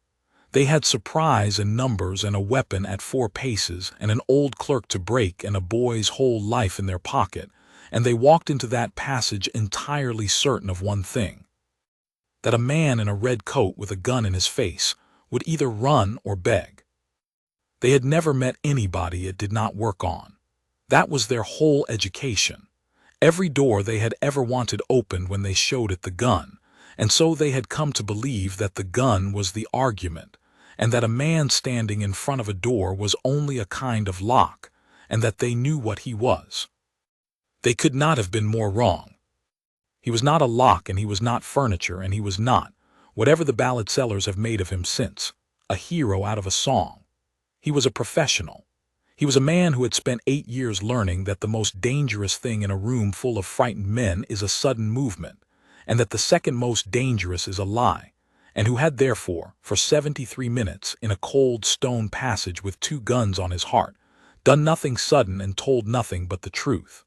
They had surprise and numbers and a weapon at 4 paces and an old clerk to break and a boy's whole life in their pocket, and they walked into that passage entirely certain of one thing. that a man in a red coat with a gun in his face would either run or beg. They had never met anybody it did not work on. That was their whole education. Every door they had ever wanted opened when they showed it the gun, and so they had come to believe that the gun was the argument, and that a man standing in front of a door was only a kind of lock, and that they knew what he was. They could not have been more wrong. He was not a lock, and he was not furniture, and he was not, whatever the ballad sellers have made of him since, a hero out of a song. He was a professional. He was a man who had spent 8 years learning that the most dangerous thing in a room full of frightened men is a sudden movement, and that the second most dangerous is a lie, and who had therefore, for 73 minutes, in a cold stone passage with 2 guns on his heart, done nothing sudden and told nothing but the truth.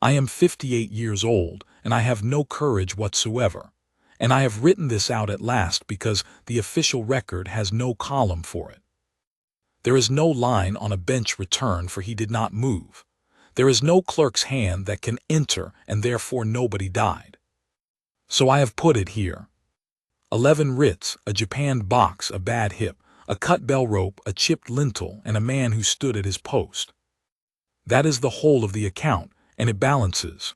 I am 58 years old, and I have no courage whatsoever, and I have written this out at last because the official record has no column for it. There is no line on a bench return, for he did not move. There is no clerk's hand that can enter, and therefore nobody died. So I have put it here. 11 writs, a japanned box, a bad hip, a cut bell rope, a chipped lintel, and a man who stood at his post. That is the whole of the account, and it balances.